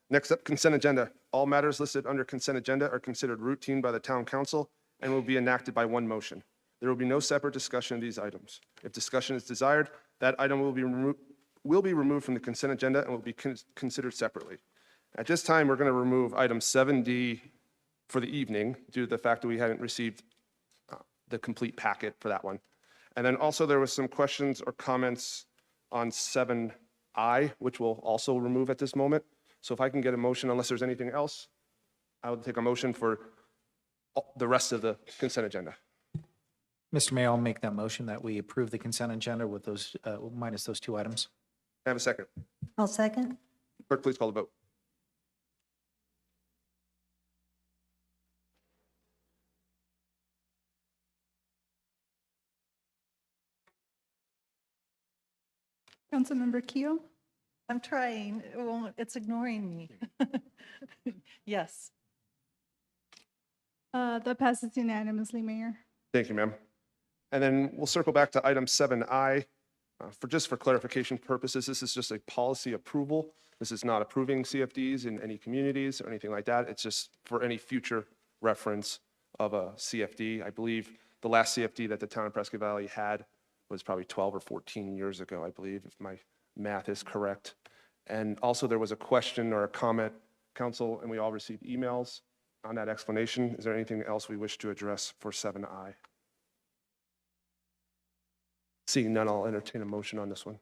Next up, consent agenda. All matters listed under consent agenda are considered routine by the town council and will be enacted by one motion. There will be no separate discussion of these items. If discussion is desired, that item will be removed from the consent agenda and will be considered separately. At this time, we're going to remove item 7D for the evening due to the fact that we hadn't received the complete packet for that one. And then also there was some questions or comments on 7I, which we'll also remove at this moment. So if I can get a motion, unless there's anything else, I will take a motion for the rest of the consent agenda. Mr. Mayor, I'll make that motion that we approve the consent agenda with those, minus those two items. Can I have a second? I'll second. Clerk, please call the vote. Councilmember Keo, I'm trying. It won't, it's ignoring me. Yes. that passes unanimously, Mayor. Thank you, ma'am. And then we'll circle back to item 7I. For clarification purposes, this is just a policy approval. This is not approving CFDs in any communities or anything like that. It's just for any future reference of a CFD. I believe the last CFD that the town of Prescott Valley had was probably 12 or 14 years ago, I believe, if my math is correct. And also there was a question or a comment, council, and we all received emails on that explanation. Is there anything else we wish to address for 7I? Seeing none, I'll entertain a motion on this one.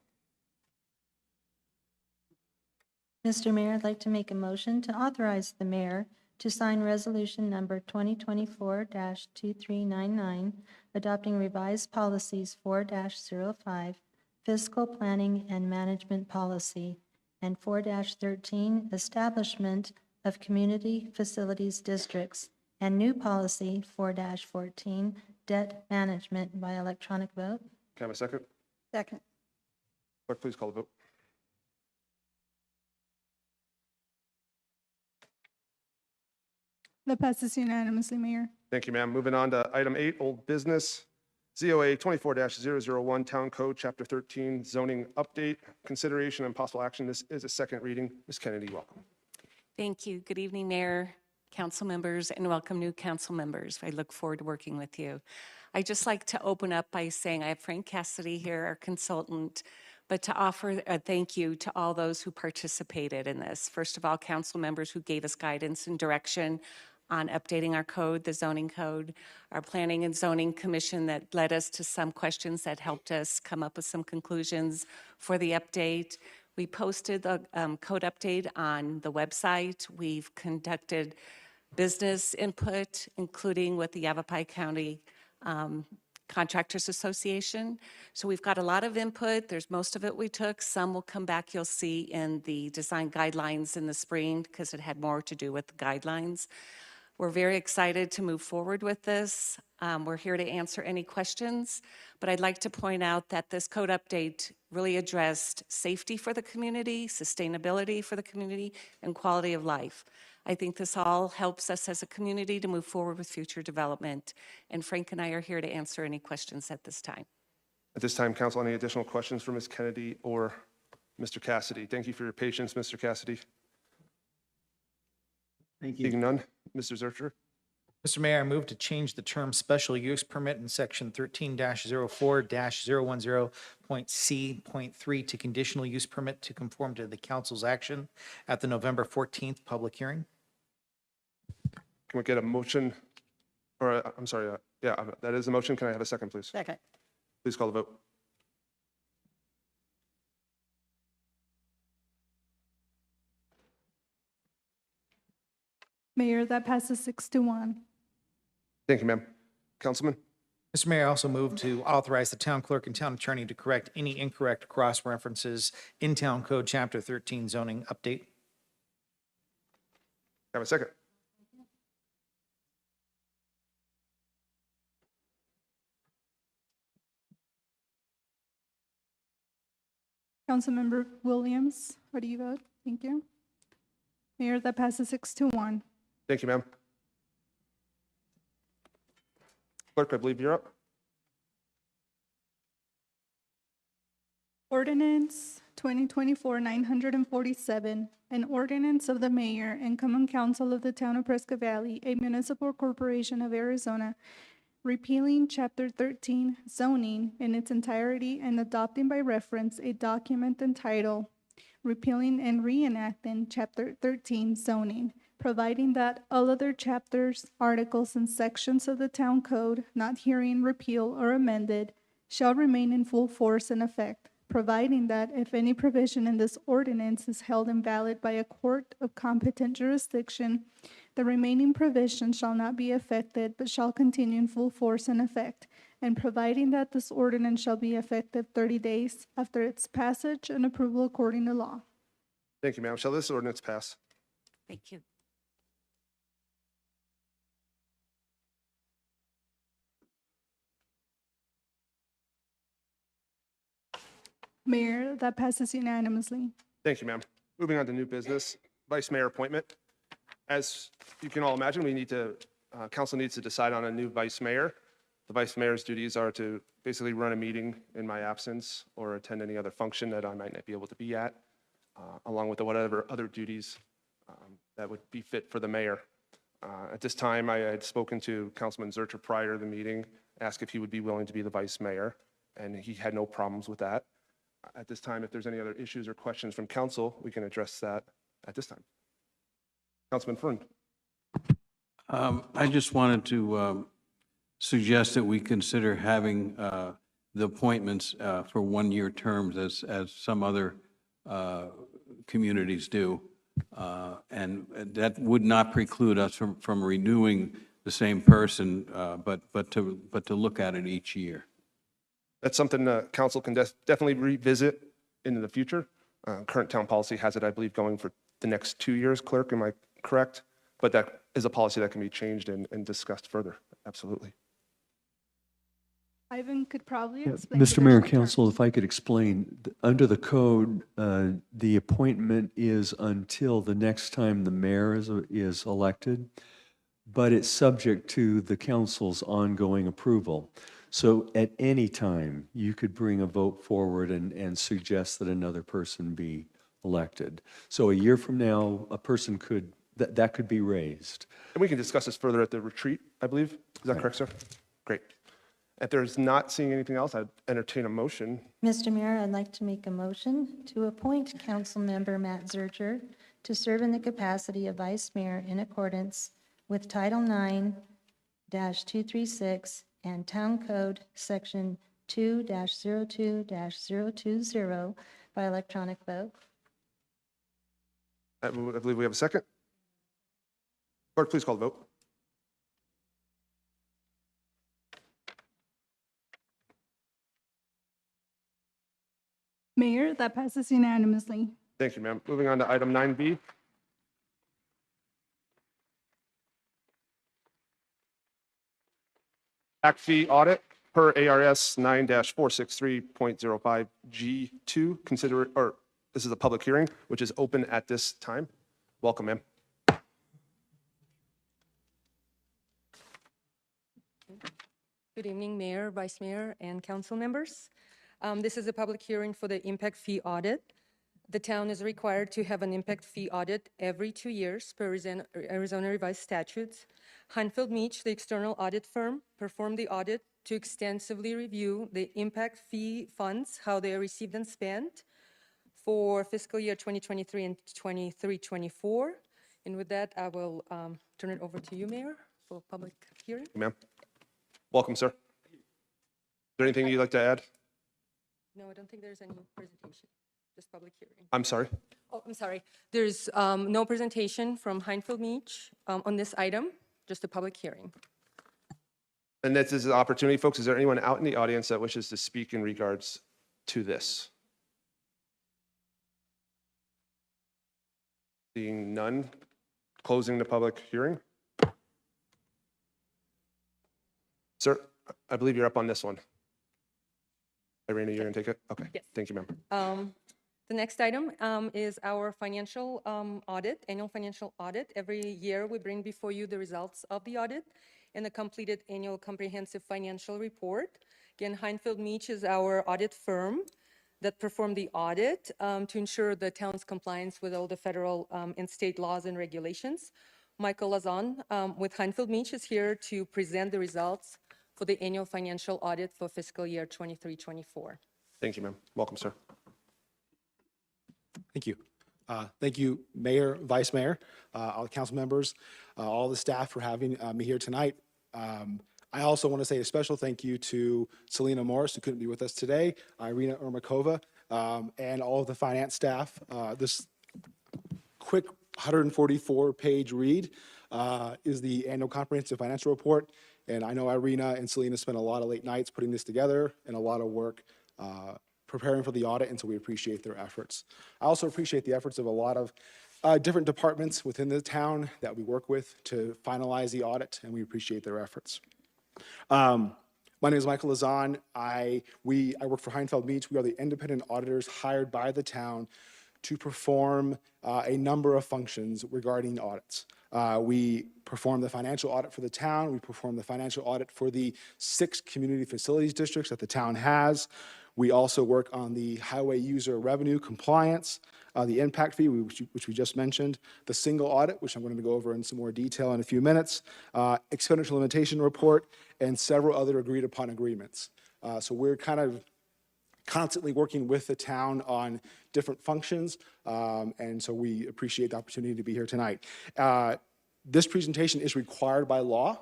Mr. Mayor, I'd like to make a motion to authorize the mayor to sign resolution number 2024-2399, adopting revised policies 4-05, fiscal planning and management policy, and 4-13, establishment of community facilities districts, and new policy 4-14, debt management by electronic vote. Can I have a second? Second. Clerk, please call the vote. That passes unanimously, Mayor. Thank you, ma'am. Moving on to item 8, old business. ZOA 24-001, Town Code, Chapter 13, zoning update, consideration and possible action. This is a second reading. Ms. Kennedy, welcome. Thank you. Good evening, Mayor, council members, and welcome new council members. I look forward to working with you. I'd just like to open up by saying I have Frank Cassidy here, our consultant, but to offer a thank you to all those who participated in this. First of all, council members who gave us guidance and direction on updating our code, the zoning code, our Planning and Zoning Commission that led us to some questions that helped us come up with some conclusions for the update. We posted the code update on the website. We've conducted business input, including with the Yavapai County Contractors Association. So we've got a lot of input. There's most of it we took. Some will come back, you'll see in the design guidelines in the spring because it had more to do with the guidelines. We're very excited to move forward with this. We're here to answer any questions, but I'd like to point out that this code update really addressed safety for the community, sustainability for the community, and quality of life. I think this all helps us as a community to move forward with future development, and Frank and I are here to answer any questions at this time. At this time, council, any additional questions for Ms. Kennedy or Mr. Cassidy? Thank you for your patience, Mr. Cassidy. Thank you. Seeing none, Mr. Zurcher. Mr. Mayor, I move to change the term special use permit in section 13-04-010.C.3 to conditional use permit to conform to the council's action at the November 14th public hearing. Can we get a motion? Or, I'm sorry, yeah, that is a motion. Can I have a second, please? Second. Please call the vote. Mayor, that passes 6-1. Thank you, ma'am. Councilman? Mr. Mayor, I also move to authorize the town clerk and town attorney to correct any incorrect cross-references in Town Code Chapter 13 zoning update. Have a second. Councilmember Williams, how do you vote? Thank you. Mayor, that passes 6-1. Thank you, ma'am. Clerk, I believe you're up. Ordinance 2024-947, an ordinance of the mayor and common council of the town of Prescott Valley, a municipal corporation of Arizona, repealing Chapter 13 zoning in its entirety and adopting by reference a document entitled Repealing and Reenacting Chapter 13 Zoning, providing that all other chapters, articles, and sections of the town code not herein repealed or amended shall remain in full force and effect, providing that if any provision in this ordinance is held invalid by a court of competent jurisdiction, the remaining provision shall not be affected but shall continue in full force and effect, and providing that this ordinance shall be effective 30 days after its passage and approval according to law. Thank you, ma'am. Shall this ordinance pass? Thank you. Mayor, that passes unanimously. Thank you, ma'am. Moving on to new business, vice mayor appointment. As you can all imagine, council needs to decide on a new vice mayor. The vice mayor's duties are to basically run a meeting in my absence or attend any other function that I might not be able to be at, along with whatever other duties that would be fit for the mayor. At this time, I had spoken to Councilman Zercher prior to the meeting, asked if he would be willing to be the vice mayor, and he had no problems with that. At this time, if there's any other issues or questions from council, we can address that at this time. Councilman Freund. I just wanted to suggest that we consider having the appointments for one-year terms as some other communities do. And that would not preclude us from renewing the same person, but to look at it each year. That's something council can definitely revisit in the future. Current town policy has it, I believe, going for the next 2 years, clerk, am I correct? But that is a policy that can be changed and discussed further, absolutely. Ivan could probably explain. Mr. Mayor and Council, if I could explain, under the code, the appointment is until the next time the mayor is elected, but it's subject to the council's ongoing approval. So at any time, you could bring a vote forward and suggest that another person be elected. So a year from now, a person could, that could be raised. And we can discuss this further at the retreat, I believe. Is that correct, sir? Great. If there's not seeing anything else, I'd entertain a motion. Mr. Mayor, I'd like to make a motion to appoint Councilmember Matt Zercher to serve in the capacity of Vice Mayor in accordance with Title 9-236 and Town Code Section 2-02-020 by electronic vote. I believe we have a second. Clerk, please call the vote. Mayor, that passes unanimously. Thank you, ma'am. Moving on to item 9B. Back fee audit per ARS 9-463.05 G2. This is a public hearing, which is open at this time. Welcome, ma'am. Good evening, Mayor, Vice Mayor, and council members. This is a public hearing for the impact fee audit. The town is required to have an impact fee audit every 2 years per Arizona revised statutes. Hanfield Meach, the external audit firm, performed the audit to extensively review the impact fee funds, how they are received and spent for fiscal year 2023 and 23-24. And with that, I will turn it over to you, Mayor, for a public hearing. Ma'am. Welcome, sir. Is there anything you'd like to add? No, I don't think there's any presentation, just public hearing. I'm sorry. Oh, I'm sorry. There's no presentation from Hanfield Meach on this item, just a public hearing. And this is an opportunity, folks. Is there anyone out in the audience that wishes to speak in regards to this? Seeing none, closing the public hearing. Sir, I believe you're up on this one. Irina, you're going to take it? Okay. Yes. Thank you, ma'am. The next item is our financial audit, annual financial audit. Every year we bring before you the results of the audit and the completed annual comprehensive financial report. Again, Hanfield Meach is our audit firm that performed the audit to ensure the town's compliance with all the federal and state laws and regulations. Michael Lazon with Hanfield Meach is here to present the results for the annual financial audit for fiscal year 23-24. Thank you, ma'am. Welcome, sir. Thank you. Thank you, Mayor, Vice Mayor, all the council members, all the staff for having me here tonight. I also want to say a special thank you to Selena Morris, who couldn't be with us today, Irina Ermakova, and all of the finance staff. This quick 144-page read is the annual comprehensive financial report. And I know Irina and Selena spent a lot of late nights putting this together and a lot of work preparing for the audit, and so we appreciate their efforts. I also appreciate the efforts of a lot of different departments within the town that we work with to finalize the audit, and we appreciate their efforts. My name is Michael Lazan. I work for Heinfeld Meach. We are the independent auditors hired by the town to perform a number of functions regarding audits. We perform the financial audit for the town. We perform the financial audit for the 6 community facilities districts that the town has. We also work on the highway user revenue compliance, the impact fee, which we just mentioned, the single audit, which I'm going to go over in some more detail in a few minutes, expenditure limitation report, and several other agreed upon agreements. So we're kind of constantly working with the town on different functions, and so we appreciate the opportunity to be here tonight. This presentation is required by law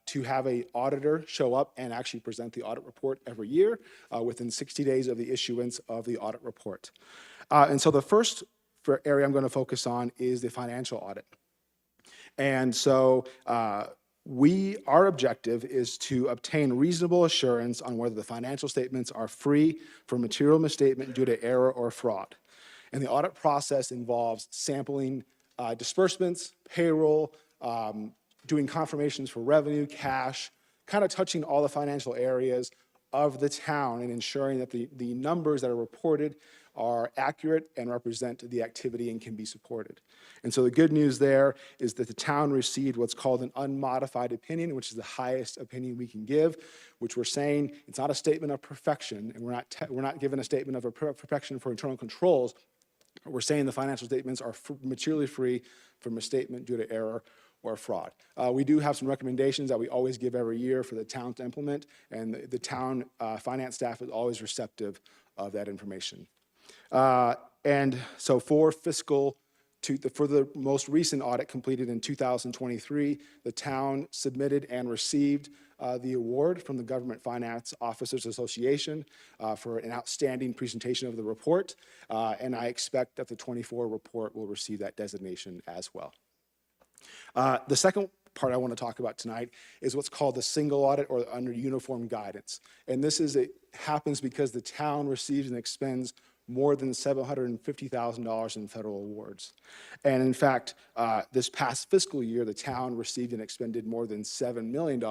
to have an auditor show up and actually present the audit report every year within 60 days of the issuance of the audit report. And so the first area I'm going to focus on is the financial audit. And so our objective is to obtain reasonable assurance on whether the financial statements are free from material misstatement due to error or fraud. And the audit process involves sampling disbursements, payroll, doing confirmations for revenue, cash, kind of touching all the financial areas of the town and ensuring that the numbers that are reported are accurate and represent the activity and can be supported. And so the good news there is that the town received what's called an unmodified opinion, which is the highest opinion we can give, which we're saying it's not a statement of perfection, and we're not given a statement of perfection for internal controls. We're saying the financial statements are materially free from misstatement due to error or fraud. We do have some recommendations that we always give every year for the town to implement, and the town finance staff is always receptive of that information. And so for the most recent audit completed in 2023, the town submitted and received the award from the Government Finance Officers Association for an outstanding presentation of the report, and I expect that the 24 report will receive that designation as well. The second part I want to talk about tonight is what's called the single audit or under uniform guidance. And it happens because the town receives and expends more than $750,000 in federal awards. And in fact, this past fiscal year, the town received and expended more than $7 million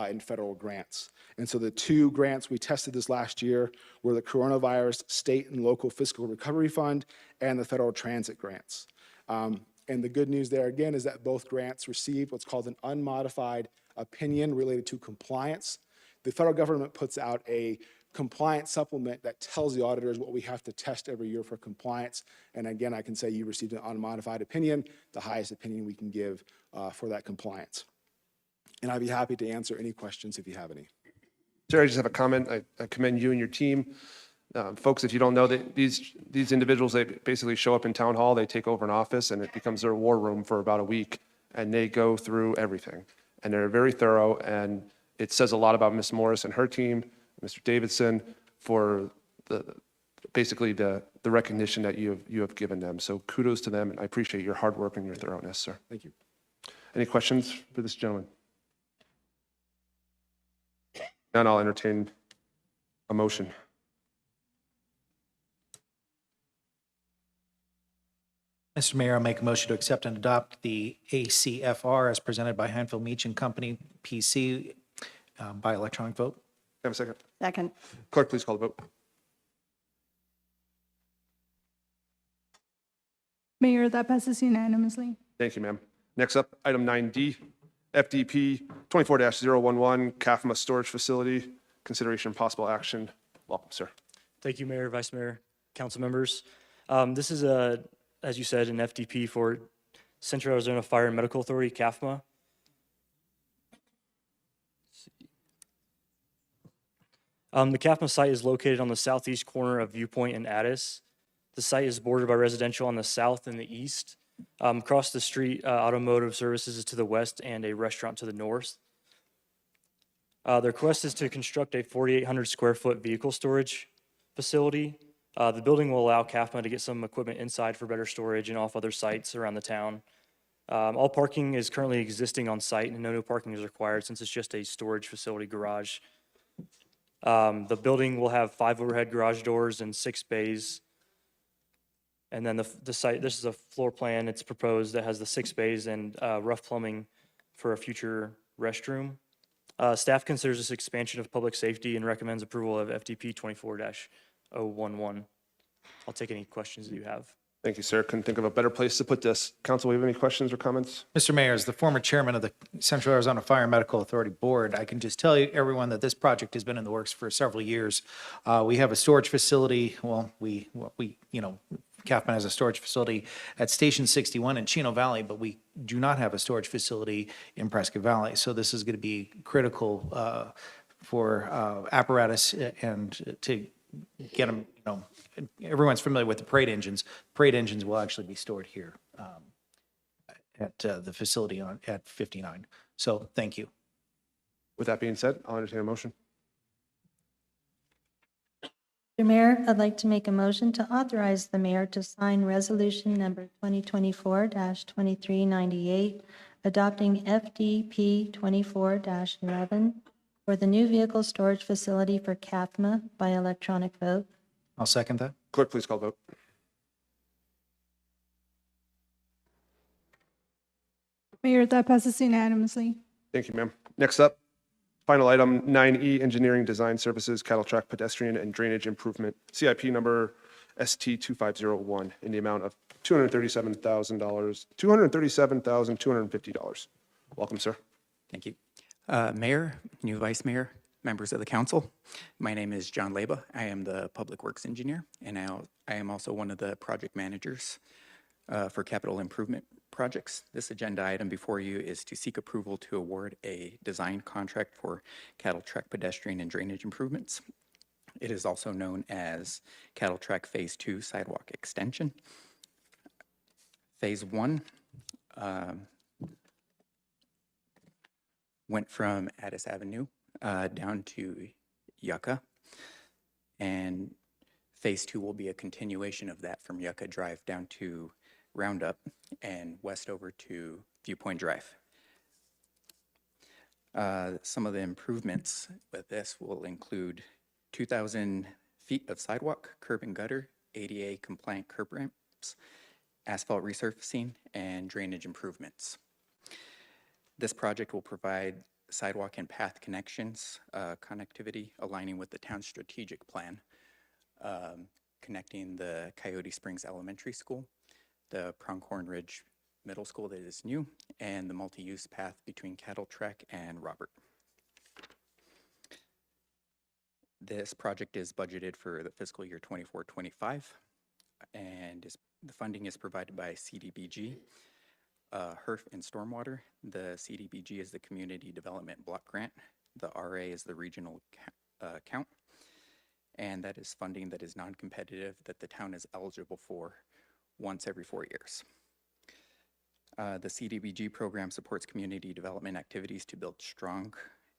in federal grants. And so the 2 grants we tested this last year were the Coronavirus State and Local Fiscal Recovery Fund and the Federal Transit Grants. And the good news there, again, is that both grants received what's called an unmodified opinion related to compliance. The federal government puts out a compliance supplement that tells the auditors what we have to test every year for compliance. And again, I can say you received an unmodified opinion, the highest opinion we can give for that compliance. And I'd be happy to answer any questions if you have any. Sir, I just have a comment. I commend you and your team. Folks, if you don't know, these individuals, they basically show up in town hall, they take over an office, and it becomes their war room for about a week, and they go through everything. And they're very thorough, and it says a lot about Ms. Morris and her team, Mr. Davidson, for basically the recognition that you have given them. So kudos to them, and I appreciate your hard work and your thoroughness, sir. Thank you. Any questions for this gentleman? None, I'll entertain a motion. Mr. Mayor, I'll make a motion to accept and adopt the ACFR as presented by Heinfeld Meach and Company, PC, by electronic vote. Have a second. Second. Clerk, please call the vote. Mayor, that passes unanimously. Thank you, ma'am. Next up, item 9D, FDP 24-011, CAFMA Storage Facility, consideration and possible action. Welcome, sir. Thank you, Mayor, Vice Mayor, council members. This is, as you said, an FDP for Central Arizona Fire and Medical Authority, CAFMA. The CAFMA site is located on the southeast corner of Viewpoint and Addis. The site is bordered by residential on the south and the east. Across the street, automotive services is to the west and a restaurant to the north. The request is to construct a 4,800 square foot vehicle storage facility. The building will allow CAFMA to get some equipment inside for better storage and off other sites around the town. All parking is currently existing on site and no new parking is required since it's just a storage facility garage. The building will have 5 overhead garage doors and 6 bays. And then the site, this is a floor plan, it's proposed that has the 6 bays and rough plumbing for a future restroom. Staff considers this expansion of public safety and recommends approval of FDP 24-011. I'll take any questions that you have. Thank you, sir. Couldn't think of a better place to put this. Council, we have any questions or comments? Mr. Mayor, as the former chairman of the Central Arizona Fire and Medical Authority Board, I can just tell you, everyone, that this project has been in the works for several years. We have a storage facility, CAFMA has a storage facility at Station 61 in Chino Valley, but we do not have a storage facility in Prescott Valley. So this is going to be critical for apparatus and to get them, everyone's familiar with the parade engines. Parade engines will actually be stored here at the facility at 59. So thank you. With that being said, I'll entertain a motion. Mr. Mayor, I'd like to make a motion to authorize the mayor to sign resolution number 2024-2398, adopting FDP 24-11 for the new vehicle storage facility for CAFMA by electronic vote. I'll second that. Clerk, please call vote. Mayor, that passes unanimously. Thank you, ma'am. Next up, final item 9E, Engineering Design Services, Cattle Track Pedestrian and Drainage Improvement, CIP number ST2501 in the amount of $237,250. Welcome, sir. Thank you. Mayor, new Vice Mayor, members of the council. My name is John Leba. I am the Public Works Engineer, and I am also one of the project managers for capital improvement projects. This agenda item before you is to seek approval to award a design contract for cattle track pedestrian and drainage improvements. It is also known as Cattle Track Phase 2 Sidewalk Extension. Phase 1 went from Addis Avenue down to Yucca, and Phase 2 will be a continuation of that from Yucca Drive down to Roundup and west over to Viewpoint Drive. Some of the improvements with this will include 2,000 feet of sidewalk, curb and gutter, ADA compliant curb ramps, asphalt resurfacing, and drainage improvements. This project will provide sidewalk and path connections, connectivity, aligning with the town's strategic plan, connecting the Coyote Springs Elementary School, the Pronghorn Ridge Middle School that is new, and the multi-use path between Cattle Track and Robert. This project is budgeted for the fiscal year 24-25, and the funding is provided by CDBG, HERF and Stormwater. The CDBG is the Community Development Block Grant. The RA is the regional count, and that is funding that is non-competitive that the town is eligible for once every 4 years. The CDBG program supports community development activities to build strong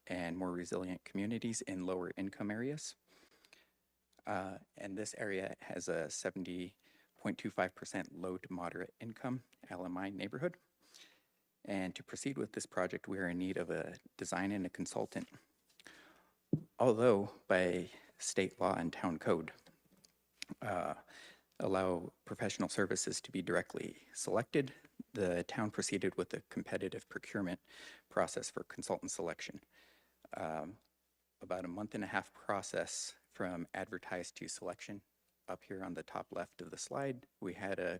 and more resilient communities in lower income areas. And this area has a 70.25% low to moderate income LMI neighborhood. And to proceed with this project, we are in need of a design and a consultant. Although by state law and town code, allow professional services to be directly selected, the town proceeded with a competitive procurement process for consultant selection. About a month-and-a-half process from advertised to selection. Up here on the top left of the slide, we had a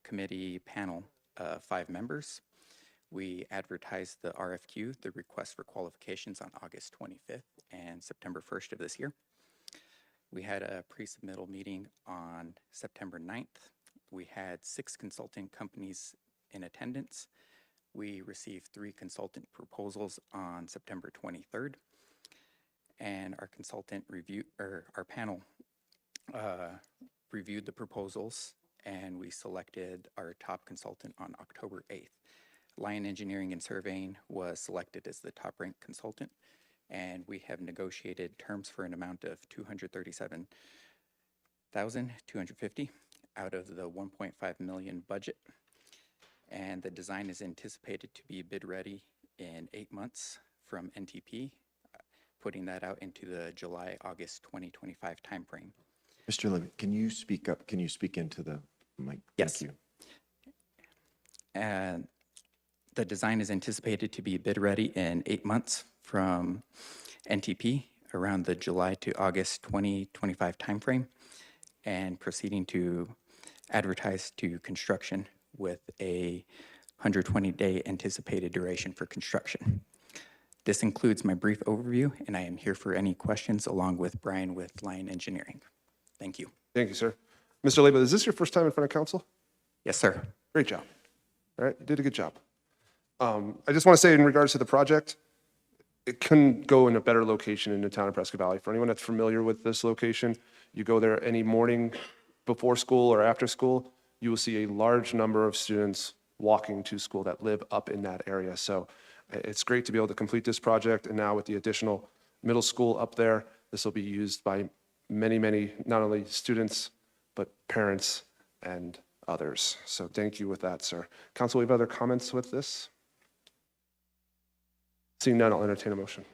committee panel of 5 members. We advertised the RFQ, the request for qualifications, on August 25th and September 1st of this year. We had a pre-submittal meeting on September 9th. We had 6 consulting companies in attendance. We received 3 consultant proposals on September 23rd. And our panel reviewed the proposals, and we selected our top consultant on October 8th. Lion Engineering and Surveying was selected as the top-ranked consultant, and we have negotiated terms for an amount of $237,250 out of the $1.5 million budget. And the design is anticipated to be bid ready in 8 months from NTP, putting that out into the July-August 2025 timeframe. Mr. Levy, can you speak up? Can you speak into the mic? Yes. Thank you. And the design is anticipated to be bid ready in 8 months from NTP around the July to August 2025 timeframe, and proceeding to advertise to construction with a 120-day anticipated duration for construction. This includes my brief overview, and I am here for any questions along with Brian with Lion Engineering. Thank you. Thank you, sir. Mr. Leyba, is this your first time in front of council? Yes, sir. Great job. All right, you did a good job. I just want to say in regards to the project, it couldn't go in a better location in the town of Prescott Valley. For anyone that's familiar with this location, you go there any morning before school or after school, you will see a large number of students walking to school that live up in that area. So it's great to be able to complete this project. And now with the additional middle school up there, this will be used by many, many, not only students, but parents and others. So thank you with that, sir. Council, we have other comments with this? Seeing none, I'll entertain a motion.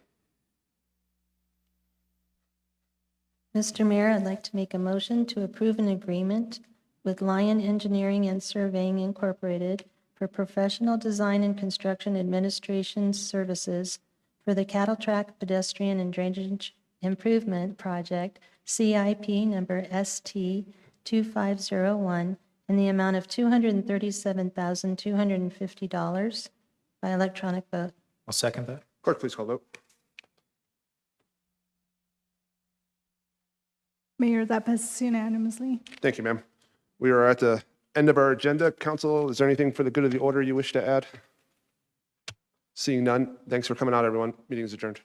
Mr. Mayor, I'd like to make a motion to approve an agreement with Lion Engineering and Surveying Incorporated for professional design and construction administration services for the Cattle Track Pedestrian and Drainage Improvement Project, CIP number ST2501, in the amount of $237,250 by electronic vote. I'll second that. Clerk, please call the vote. Mayor, that passes unanimously. Thank you, ma'am. We are at the end of our agenda. Council, is there anything for the good of the order you wish to add? Seeing none, thanks for coming out, everyone. Meeting is adjourned.